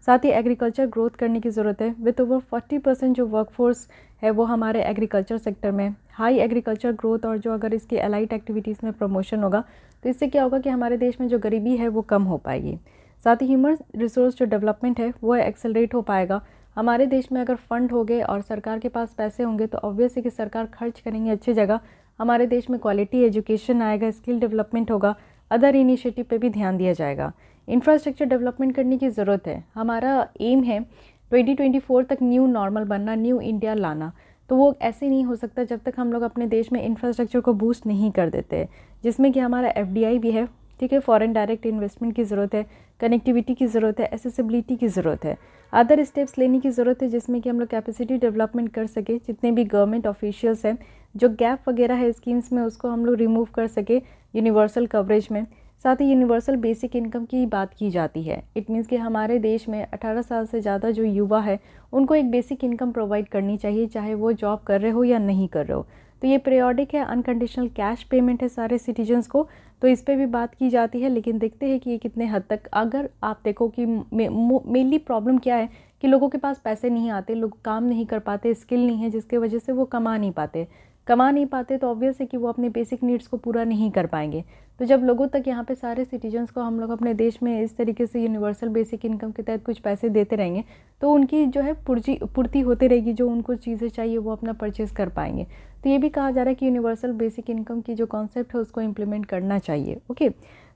साथ ही एग्रीकल्चर ग्रोथ करने की ज़रूरत है। विथ ओवर 40% जो वर्कफोर्स है वो हमारे एग्रीकल्चर सेक्टर में। हाई एग्रीकल्चर ग्रोथ और जो अगर इसकी एलाइड एक्टिविटीज़ में प्रमोशन होगा तो इससे क्या होगा कि हमारे देश में जो गरीबी है वो कम हो पाएगी। साथ ही ह्यूमन रिसोर्स जो डेवलपमेंट है वो एक्सेलरेट हो पाएगा। हमारे देश में अगर फंड हो गए और सरकार के पास पैसे होंगे तो ऑब्वियस है कि सरकार खर्च करेंगे अच्छी जगह। हमारे देश में क्वालिटी एजुकेशन आएगा, स्किल डेवलपमेंट होगा, अदर इनिशिएटिव पे भी ध्यान दिया जाएगा। इंफ्रास्ट्रक्चर डेवलपमेंट करने की ज़रूरत है। हमारा एम है 2024 तक न्यू नॉर्मल बनना, न्यू इंडिया लाना। तो वो ऐसे नहीं हो सकता जब तक हम लोग अपने देश में इंफ्रास्ट्रक्चर को बूस्ट नहीं कर देते, जिसमें कि हमारा FDI भी है, ठीक है, फॉरेन डायरेक्ट इन्वेस्टमेंट की ज़रूरत है, कनेक्टिविटी की ज़रूरत है, एसेसिबिलिटी की ज़रूरत है, अदर स्टेप्स लेने की ज़रूरत है जिसमें कि हम लोग कैपेसिटी डेवलपमेंट कर सके। जितने भी गवर्नमेंट ऑफिशियल्स हैं, जो गैप वगैरह है स्कीम्स में उसको हम लोग रिमूव कर सके यूनिवर्सल कवरेज में। साथ ही यूनिवर्सल बेसिक इनकम की बात की जाती है। इट मीन्स कि हमारे देश में 18 साल से ज़्यादा जो युवा है उनको एक बेसिक इनकम प्रोवाइड करनी चाहिए, चाहे वो जॉब कर रहे हो या नहीं कर रहे हो। तो ये पीरियोडिक है, अनकंडीशनल कैश पेमेंट है सारे सिटीजन्स को, तो इस पर भी बात की जाती है। लेकिन देखते हैं कि ये कितने हद तक, अगर आप देखो कि मेनली प्रॉब्लम क्या है कि लोगों के पास पैसे नहीं आते, लोग काम नहीं कर पाते, स्किल नहीं है, जिसके वजह से वो कमा नहीं पाते तो ऑब्वियस है कि वो अपने बेसिक नीड्स को पूरा नहीं कर पाएंगे। तो जब लोगों तक, यहाँ पे सारे सिटीजन्स को हम लोग अपने देश में इस तरीके से यूनिवर्सल बेसिक इनकम के तहत कुछ पैसे देते रहेंगे तो उनकी जो है पूर्ति होती रहेगी, जो उनको चीज़ें चाहिए वो अपना परचेज़ कर पाएंगे। तो ये भी कहा जा रहा है कि यूनिवर्सल बेसिक इनकम की जो कॉन्सेप्ट है उसको इम्प्लीमेंट करना चाहिए। Okay,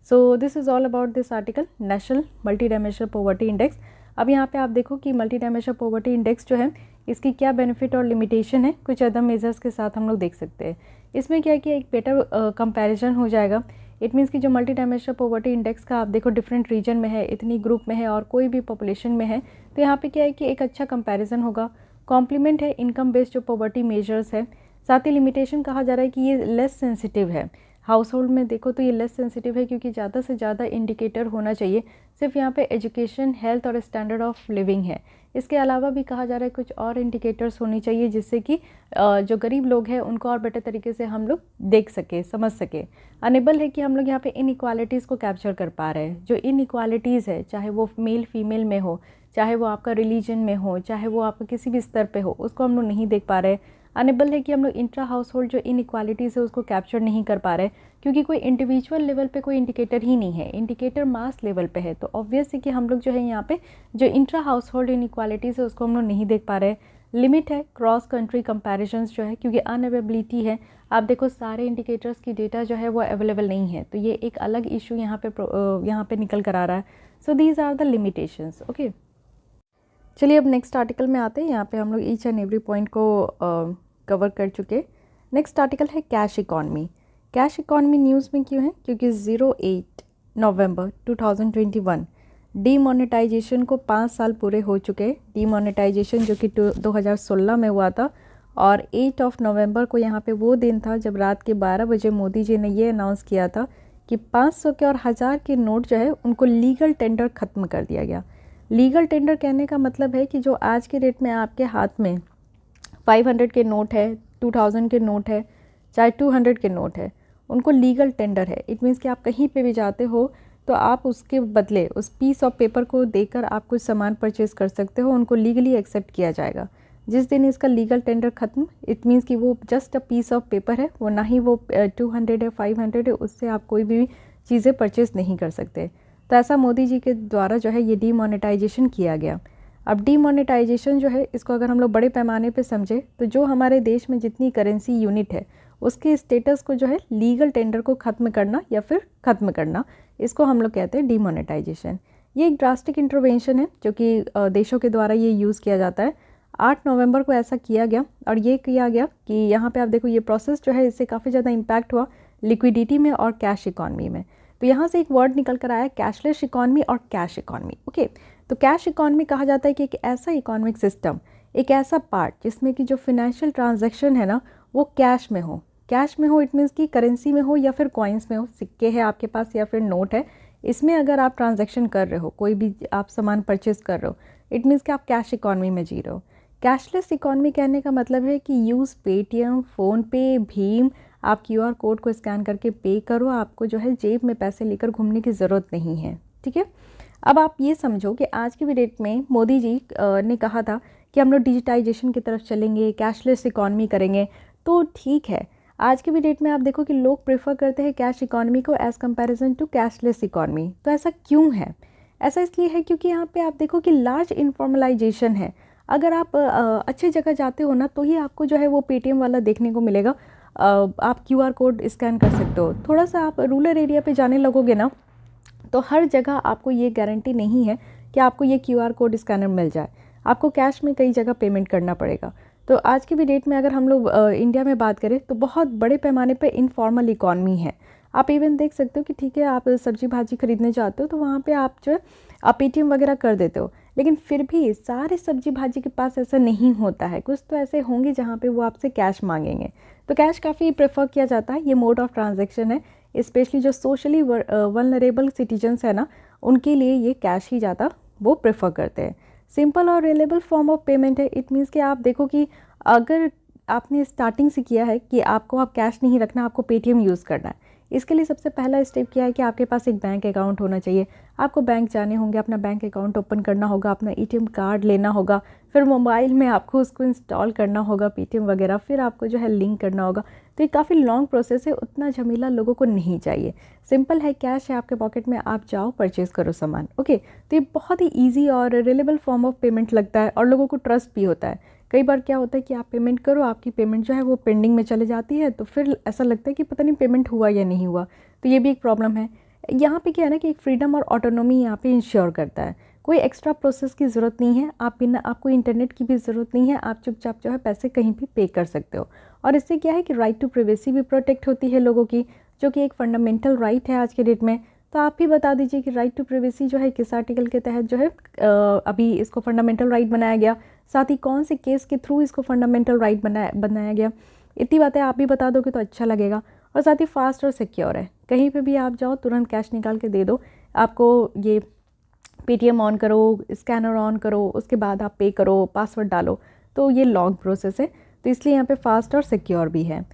so this is all about this article, national multi dimensional poverty index. अब यहाँ पे आप देखो कि मल्टी डायमेंशनल पॉवर्टी इंडेक्स जो है इसकी क्या बेनिफिट और लिमिटेशन है, कुछ अदर मेजर्स के साथ हम लोग देख सकते हैं। इसमें क्या है कि एक बेटर कंपैरिजन हो जाएगा। इट मीन्स कि जो मल्टी डायमेंशनल पॉवर्टी इंडेक्स का आप देखो डिफरेंट रीजन में है, इतनी ग्रुप में है और कोई भी पॉपुलेशन में है, तो यहाँ पे क्या है कि एक अच्छा कंपैरिजन होगा। कॉम्प्लीमेंट है इनकम बेस्ड जो पॉवर्टी मेजर्स है। साथ ही लिमिटेशन कहा जा रहा है कि ये लेस सेंसिटिव है। हाउस होल्ड में देखो तो ये लेस सेंसिटिव है क्योंकि ज़्यादा से ज़्यादा इंडिकेटर होना चाहिए। सिर्फ यहाँ पे एजुकेशन, हेल्थ और स्टैंडर्ड ऑफ लिविंग है। इसके अलावा भी कहा जा रहा है कुछ और इंडिकेटर्स होनी चाहिए जिससे कि जो गरीब लोग हैं उनको और बेटर तरीके से हम लोग देख सके, समझ सके। अनेबल है कि हम लोग यहाँ पे इनइक्वालिटीज़ को कैप्चर कर पा रहे हैं। जो इनइक्वालिटीज़ है, चाहे वो मेल फीमेल में हो, चाहे वो आपका रिलीजन में हो, चाहे वो आपका किसी भी स्तर पे हो, उसको हम लोग नहीं देख पा रहे। अनेबल है कि हम लोग इंट्रा हाउस होल्ड जो इनइक्वालिटीज़ है उसको कैप्चर नहीं कर पा रहे क्योंकि कोई इंडिविजुअल लेवल पे कोई इंडिकेटर ही नहीं है, इंडिकेटर मास लेवल पे है। तो ऑब्वियस है कि हम लोग जो है यहाँ पे जो इंट्रा हाउस होल्ड इनइक्वालिटीज़ है उसको हम लोग नहीं देख पा रहे। लिमिट है क्रॉस कंट्री कंपैरिजंस जो है, क्योंकि अनअवेलेबिलिटी है। आप देखो सारे इंडिकेटर्स की डेटा जो है वो अवेलेबल नहीं है, तो ये एक अलग इशू यहाँ पे निकल कर आ रहा है। So these are the limitations. Okay, चलिए अब नेक्स्ट आर्टिकल में आते हैं। यहाँ पे हम लोग ईच एंड एवरी पॉइंट को कवर कर चुके। नेक्स्ट आर्टिकल है cash economy. Cash economy news में क्यों है? क्योंकि 08 नवंबर 2021 डीमोनेटाइजेशन को 5 साल पूरे हो चुके। डीमोनेटाइजेशन जो कि 2016 में हुआ था और 8 नवंबर को यहाँ पे वो दिन था जब रात के 12 बजे मोदी जी ने ये अनाउंस किया था कि 500 के और 1000 के नोट जो है उनको लीगल टेंडर ख़त्म कर दिया गया। लीगल टेंडर कहने का मतलब है कि जो आज के डेट में आपके हाथ में 500 के नोट है, 2000 के नोट है, चाहे 200 के नोट है, उनको लीगल टेंडर है। इट मीन्स कि आप कहीं पे भी जाते हो तो आप उसके बदले उस पीस ऑफ पेपर को देकर आप कुछ सामान परचेज़ कर सकते हो, उनको लीगली एक्सेप्ट किया जाएगा। जिस दिन इसका लीगल टेंडर ख़त्म, इट मीन्स कि वो just a piece of paper है, वो ना ही वो 200 है 500 है, उससे आप कोई भी चीज़ें परचेज़ नहीं कर सकते। तो ऐसा मोदी जी के द्वारा जो है ये डीमोनेटाइजेशन किया गया। अब डीमोनेटाइजेशन जो है, इसको अगर हम लोग बड़े पैमाने पे समझे तो जो हमारे देश में जितनी करेंसी यूनिट है उसके स्टेटस को जो है लीगल टेंडर को ख़त्म करना या फिर ख़त्म करना, इसको हम लोग कहते हैं डीमोनेटाइजेशन। ये एक ड्रास्टिक इंटरवेंशन है जो कि देशों के द्वारा ये यूज़ किया जाता है। 8 नवंबर को ऐसा किया गया और ये किया गया कि यहाँ पे आप देखो ये प्रोसेस जो है इससे काफ़ी ज़्यादा इम्पैक्ट हुआ लिक्विडिटी में और कैश इकॉनमी में। तो यहाँ से एक वर्ड निकल कर आया कैशलेस इकॉनमी और कैश इकॉनमी। ओके, तो कैश इकॉनमी कहा जाता है कि एक ऐसा इकोनॉमिक सिस्टम, एक ऐसा पार्ट जिसमें कि जो फिनेंशियल ट्रांजैक्शन है ना वो कैश में हो। कैश में हो इट मीन्स कि करेंसी में हो या फिर कॉइन्स में हो, सिक्के है आपके पास या फिर नोट है, इसमें अगर आप ट्रांजैक्शन कर रहे हो, कोई भी आप सामान परचेज कर रहे हो, इट मीन्स कि आप कैश इकॉनमी में जी रहे हो। कैशलेस इकॉनमी कहने का मतलब है कि यूज़ पेटीएम, फ़ोनपे, भीम, आप क्यूआर कोड को स्कैन करके पे करो, आपको जो है जेब में पैसे लेकर घूमने की ज़रूरत नहीं है। ठीक है, अब आप ये समझो कि आज की भी डेट में मोदी जी ने कहा था कि हम लोग डिजिटाइजेशन की तरफ चलेंगे, कैशलेस इकॉनमी करेंगे। तो ठीक है, आज की भी डेट में आप देखो कि लोग प्रेफर करते हैं कैश इकॉनमी को as comparison to cashless economy. तो ऐसा क्यों है? ऐसा इसलिए है क्योंकि यहाँ पे आप देखो कि लार्ज इनफॉर्मलाइजेशन है। अगर आप अच्छी जगह जाते हो ना तो ही आपको जो है वो पेटीएम वाला देखने को मिलेगा। आप क्यूआर कोड स्कैन कर सकते हो। थोड़ा सा आप रूरल एरिया पे जाने लगोगे ना तो हर जगह आपको ये गारंटी नहीं है कि आपको ये क्यूआर कोड स्कैनर मिल जाए, आपको कैश में कई जगह पेमेंट करना पड़ेगा। तो आज की भी डेट में अगर हम लोग इंडिया में बात करें तो बहुत बड़े पैमाने पे इनफॉर्मल इकॉनमी है। आप इवन देख सकते हो कि ठीक है आप सब्जी भाजी खरीदने जाते हो तो वहाँ पे आप जो है आप पेटीएम वगैरह कर देते हो, लेकिन फिर भी सारे सब्जी भाजी के पास ऐसा नहीं होता है। कुछ तो ऐसे होंगे जहाँ पे वो आपसे कैश मांगेंगे। तो कैश काफ़ी प्रेफर किया जाता है, ये मोड ऑफ ट्रांजेक्शन है। स्पेशली जो सोशली वल्नरेबल सिटीजन्स है ना, उनके लिए ये कैश ही ज़्यादा वो प्रेफर करते हैं। सिंपल और रिलेबल फॉर्म ऑफ पेमेंट है। इट मीन्स कि आप देखो कि अगर आपने स्टार्टिंग से किया है कि आपको आप कैश नहीं रखना, आपको पेटीएम यूज़ करना है, इसके लिए सबसे पहला स्टेप क्या है कि आपके पास एक बैंक अकाउंट होना चाहिए। आपको बैंक जाने होंगे, अपना बैंक अकाउंट ओपन करना होगा, अपना एटीएम कार्ड लेना होगा, फिर मोबाइल में आपको उसको इंस्टॉल करना होगा पेटीएम वगैरह, फिर आपको जो है लिंक करना होगा। तो ये काफ़ी लॉन्ग प्रोसेस है, उतना झमेला लोगों को नहीं चाहिए। सिंपल है, कैश है आपके पॉकेट में, आप जाओ परचेज़ करो सामान। ओके, तो ये बहुत ही ईजी और रिलेबल फॉर्म ऑफ पेमेंट लगता है और लोगों को ट्रस्ट भी होता है। कई बार क्या होता है कि आप पेमेंट करो, आपकी पेमेंट जो है वो पेंडिंग में चले जाती है, तो फिर ऐसा लगता है कि पता नहीं पेमेंट हुआ या नहीं हुआ। तो ये भी एक प्रॉब्लम है। यहाँ पे क्या है ना कि एक फ्रीडम और ऑटोनॉमी यहाँ पे इंश्योर करता है। कोई एक्स्ट्रा प्रोसेस की ज़रूरत नहीं है, आपको इंटरनेट की भी ज़रूरत नहीं है, आप चुपचाप जो है पैसे कहीं भी पे कर सकते हो। और इससे क्या है कि राइट टू प्राइवेसी भी प्रोटेक्ट होती है लोगों की, जो कि एक फंडामेंटल राइट है आज के डेट में। तो आप भी बता दीजिए कि राइट टू प्राइवेसी जो है किस आर्टिकल के तहत जो है अभी इसको फंडामेंटल राइट बनाया गया, साथ ही कौन से केस के थ्रू इसको फंडामेंटल राइट बनाया गया। इतनी बातें आप भी बता दोगे तो अच्छा लगेगा। और साथ ही फास्ट और सिक्योर है, कहीं पे भी आप जाओ तुरंत कैश निकाल के दे दो। आपको ये पेटीएम ऑन करो, स्कैनर ऑन करो, उसके बाद आप पे करो, पासवर्ड डालो, तो ये लॉन्ग प्रोसेस है। तो इसलिए यहाँ पे फास्ट और सिक्योर भी है।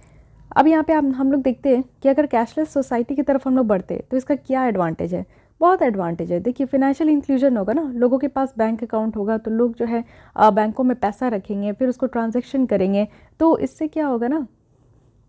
अब यहाँ पे हम लोग देखते हैं कि अगर कैशलेस सोसाइटी की तरफ हम लोग बढ़ते तो इसका क्या एडवांटेज है। बहुत एडवांटेज है। देखिए, फिनेंशियल इंक्लूजन होगा ना, लोगों के पास बैंक अकाउंट होगा तो लोग जो है बैंकों में पैसा रखेंगे, फिर उसको ट्रांजैक्शन करेंगे। तो इससे क्या होगा ना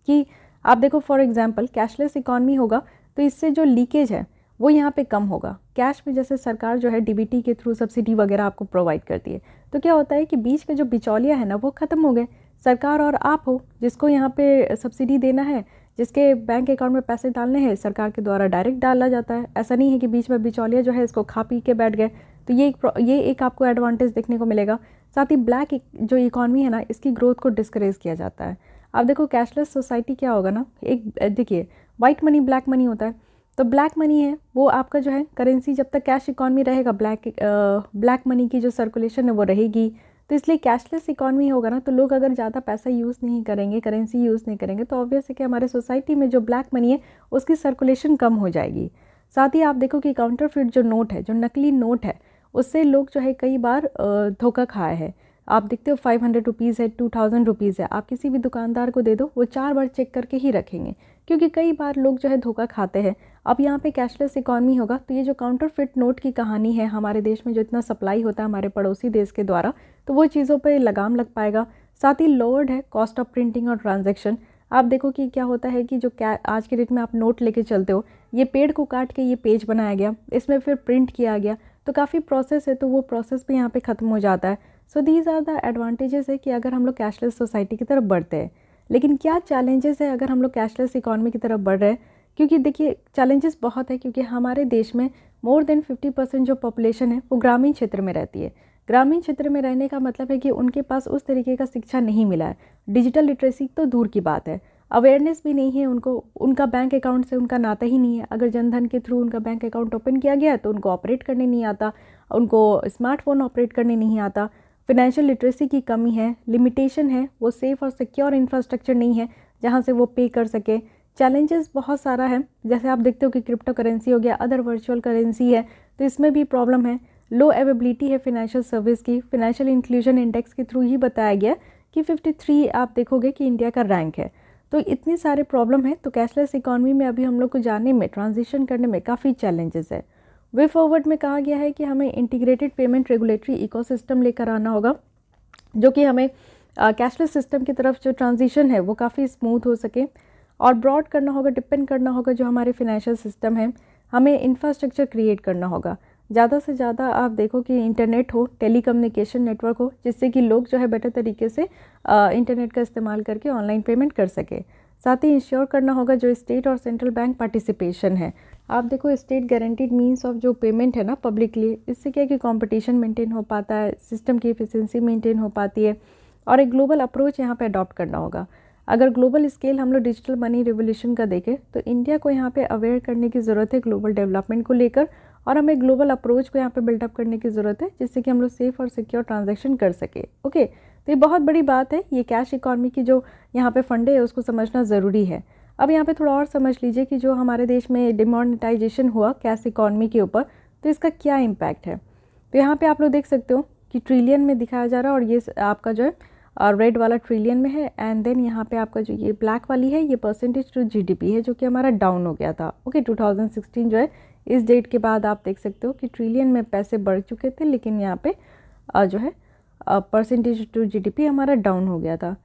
कि आप देखो फॉर एग्जांपल कैशलेस इकॉनमी होगा तो इससे जो लीकेज है वो यहाँ पे कम होगा। कैश में जैसे सरकार जो है डीबीटी के थ्रू सब्सिडी वगैरह आपको प्रोवाइड करती है, तो क्या होता है कि बीच में जो बिचौलिया है ना वो ख़त्म हो गए। सरकार और आप हो जिसको यहाँ पे सब्सिडी देना है, जिसके बैंक अकाउंट में पैसे डालने हैं, सरकार के द्वारा डायरेक्ट डाला जाता है। ऐसा नहीं है कि बीच में बिचौलिया जो है इसको खा पी के बैठ गए। तो ये एक आपको एडवांटेज देखने को मिलेगा। साथ ही ब्लैक जो इकॉनमी है ना, इसकी ग्रोथ को डिस्करेज किया जाता है। अब देखो कैशलेस सोसाइटी क्या होगा ना, एक देखिए वाइट मनी ब्लैक मनी होता है। तो ब्लैक मनी है वो आपका जो है करेंसी, जब तक कैश इकॉनमी रहेगा ब्लैक मनी की जो सर्कुलेशन है वो रहेगी। तो इसलिए कैशलेस इकॉनमी होगा ना तो लोग अगर ज़्यादा पैसा यूज़ नहीं करेंगे, करेंसी यूज़ नहीं करेंगे, तो ऑब्वियस है कि हमारे सोसाइटी में जो ब्लैक मनी है उसकी सर्कुलेशन कम हो जाएगी। साथ ही आप देखो कि काउंटरफिट जो नोट है, जो नकली नोट है, उससे लोग जो है कई बार धोखा खाए हैं। आप देखते हो 500 रुपीज़ है, 2000 रुपीज़ है, आप किसी भी दुकानदार को दे दो, वो 4 बार चेक करके ही रखेंगे, क्योंकि कई बार लोग जो है धोखा खाते हैं। अब यहाँ पे कैशलेस इकॉनमी होगा तो ये जो काउंटरफिट नोट की कहानी है, हमारे देश में जो इतना सप्लाई होता है हमारे पड़ोसी देश के द्वारा, तो वो चीज़ों पर लगाम लग पाएगा। साथ ही लोअर्ड है कॉस्ट ऑफ प्रिंटिंग और ट्रांजेक्शन। आप देखो कि क्या होता है कि जो आज के डेट में आप नोट लेके चलते हो, ये पेड़ को काट के ये पेज बनाया गया, इसमें फिर प्रिंट किया गया, तो काफ़ी प्रोसेस है, तो वो प्रोसेस भी यहाँ पे ख़त्म हो जाता है। So these are the advantages है कि अगर हम लोग कैशलेस सोसाइटी की तरफ बढ़ते हैं। लेकिन क्या चैलेंजेस है अगर हम लोग कैशलेस इकॉनमी की तरफ बढ़ रहे हैं? क्योंकि देखिए चैलेंजेस बहुत है, क्योंकि हमारे देश में मोर देन 50% जो पॉपुलेशन है वो ग्रामीण क्षेत्र में रहती है। ग्रामीण क्षेत्र में रहने का मतलब है कि उनके पास उस तरीके का शिक्षा नहीं मिला है, डिजिटल लिटरेसी तो दूर की बात है, अवेयरनेस भी नहीं है उनको, उनका बैंक अकाउंट से उनका नाता ही नहीं है। अगर जनधन के थ्रू उनका बैंक अकाउंट ओपन किया गया है तो उनको ऑपरेट करने नहीं आता, उनको स्मार्टफोन ऑपरेट करने नहीं आता, फिनेंशियल लिटरेसी की कमी है, लिमिटेशन है, वो सेफ़ और सिक्योर इंफ्रास्ट्रक्चर नहीं है जहाँ से वो पे कर सके। चैलेंजेस बहुत सारा है, जैसे आप देखते हो कि क्रिप्टो करेंसी हो गया, अदर वर्चुअल करेंसी है, तो इसमें भी प्रॉब्लम है। लो अवेबिलिटी है फिनेंशियल सर्विस की, फिनेंशियल इंक्लूजन इंडेक्स के थ्रू ही बताया गया कि 53 आप देखोगे कि इंडिया का रैंक है। तो इतनी सारे प्रॉब्लम है, तो कैशलेस इकॉनमी में अभी हम लोग को जाने में, ट्रांजिशन करने में काफ़ी चैलेंजेस है। वे फॉरवर्ड में कहा गया है कि हमें इंटीग्रेटेड पेमेंट रेगुलेटरी इकोसिस्टम लेकर आना होगा, जो कि हमें कैशलेस सिस्टम की तरफ जो ट्रांजिशन है वो काफ़ी स्मूथ हो सके, और ब्रॉड करना होगा, डिपेंड करना होगा जो हमारे फिनेंशियल सिस्टम है, हमें इंफ्रास्ट्रक्चर क्रिएट करना होगा। ज़्यादा से ज़्यादा आप देखो कि इंटरनेट हो, टेलीकम्युनिकेशन नेटवर्क हो, जिससे कि लोग जो है बेटर तरीके से इंटरनेट का इस्तेमाल करके ऑनलाइन पेमेंट कर सके। साथ ही इंश्योर करना होगा जो स्टेट और सेंट्रल बैंक पार्टिसिपेशन है। आप देखो स्टेट गारंटीड मीन्स ऑफ जो पेमेंट है ना पब्लिकली, इससे क्या है कि कंपटीशन मेंटेन हो पाता है, सिस्टम की एफिशिएंसी मेंटेन हो पाती है, और एक ग्लोबल अप्रोच यहाँ पे अडॉप्ट करना होगा। अगर ग्लोबल स्केल हम लोग डिजिटल मनी रिवोल्यूशन का देखें तो इंडिया को यहाँ पे अवेयर करने की ज़रूरत है ग्लोबल डेवलपमेंट को लेकर, और हमें ग्लोबल अप्रोच को यहाँ पे बिल्डअप करने की ज़रूरत है, जिससे कि हम लोग सेफ़ और सिक्योर ट्रांजैक्शन कर सके। ओके, तो ये बहुत बड़ी बात है, ये कैश इकॉनमी की जो यहाँ पे फंडे है उसको समझना ज़रूरी है। अब यहाँ पे थोड़ा और समझ लीजिए कि जो हमारे देश में डिमोनेटाइजेशन हुआ कैश इकॉनमी के ऊपर, तो इसका क्या इम्पैक्ट है। तो यहाँ पे आप लोग देख सकते हो कि ट्रिलियन में दिखाया जा रहा है, और ये आपका जो है रेड वाला ट्रिलियन में है, एंड देन यहाँ पे आपका जो ये ब्लैक वाली है ये परसेंटेज टू जीडीपी है, जो कि हमारा डाउन हो गया था। ओके, 2016 जो है इस डेट के बाद आप देख सकते हो कि ट्रिलियन में पैसे बढ़ चुके थे, लेकिन यहाँ पे जो है परसेंटेज टू जीडीपी हमारा डाउन हो गया था।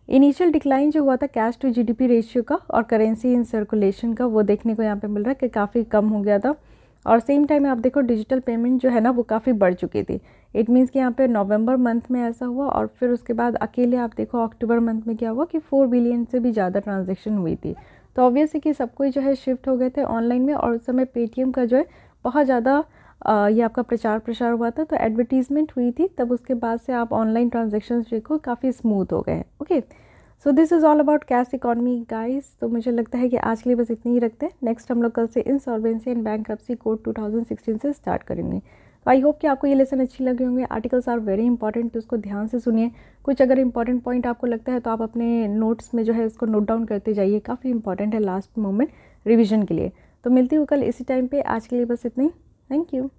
इनिशियल डिक्लाइन जो हुआ था कैश टू जीडीपी रेशियो का और करेंसी इन सर्कुलेशन का, वो देखने को यहाँ पे मिल रहा है कि काफ़ी कम हो गया था। और सेम टाइम आप देखो डिजिटल पेमेंट जो है ना वो काफ़ी बढ़ चुकी थी। इट मीन्स कि यहाँ पे नवंबर मंथ में ऐसा हुआ, और फिर उसके बाद अकेले आप देखो अक्टूबर मंथ में क्या हुआ कि 4 बिलियन से भी ज़्यादा ट्रांजेक्शन हुई थी। तो ऑब्वियसली कि सब कोई जो है शिफ्ट हो गए थे ऑनलाइन में, और उस समय पेटीएम का जो है बहुत ज़्यादा ये आपका प्रचार प्रसार हुआ था, तो एडवर्टीजमेंट हुई थी, तब उसके बाद से आप ऑनलाइन ट्रांजेक्शन्स देखो काफ़ी स्मूथ हो गए। Okay, so this is all about cash economy guys. तो मुझे लगता है कि आज के लिए बस इतनी ही रखते हैं। नेक्स्ट हम लोग कल से इंसॉल्वेंसी एंड बैंक्रप्सी कोड 2016 से स्टार्ट करेंगे। तो आई होप कि आपको ये लेसन अच्छी लगे होंगे। आर्टिकल्स आर वेरी इंपॉर्टेंट, तो उसको ध्यान से सुनिए। कुछ अगर इंपॉर्टेंट पॉइंट आपको लगता है तो आप अपने नोट्स में जो है उसको नोट डाउन करते जाइए, काफ़ी इंपॉर्टेंट है लास्ट मोमेंट रिविजन के लिए। तो मिलती हूँ कल इसी टाइम पे। आज के लिए बस इतना ही। Thank you.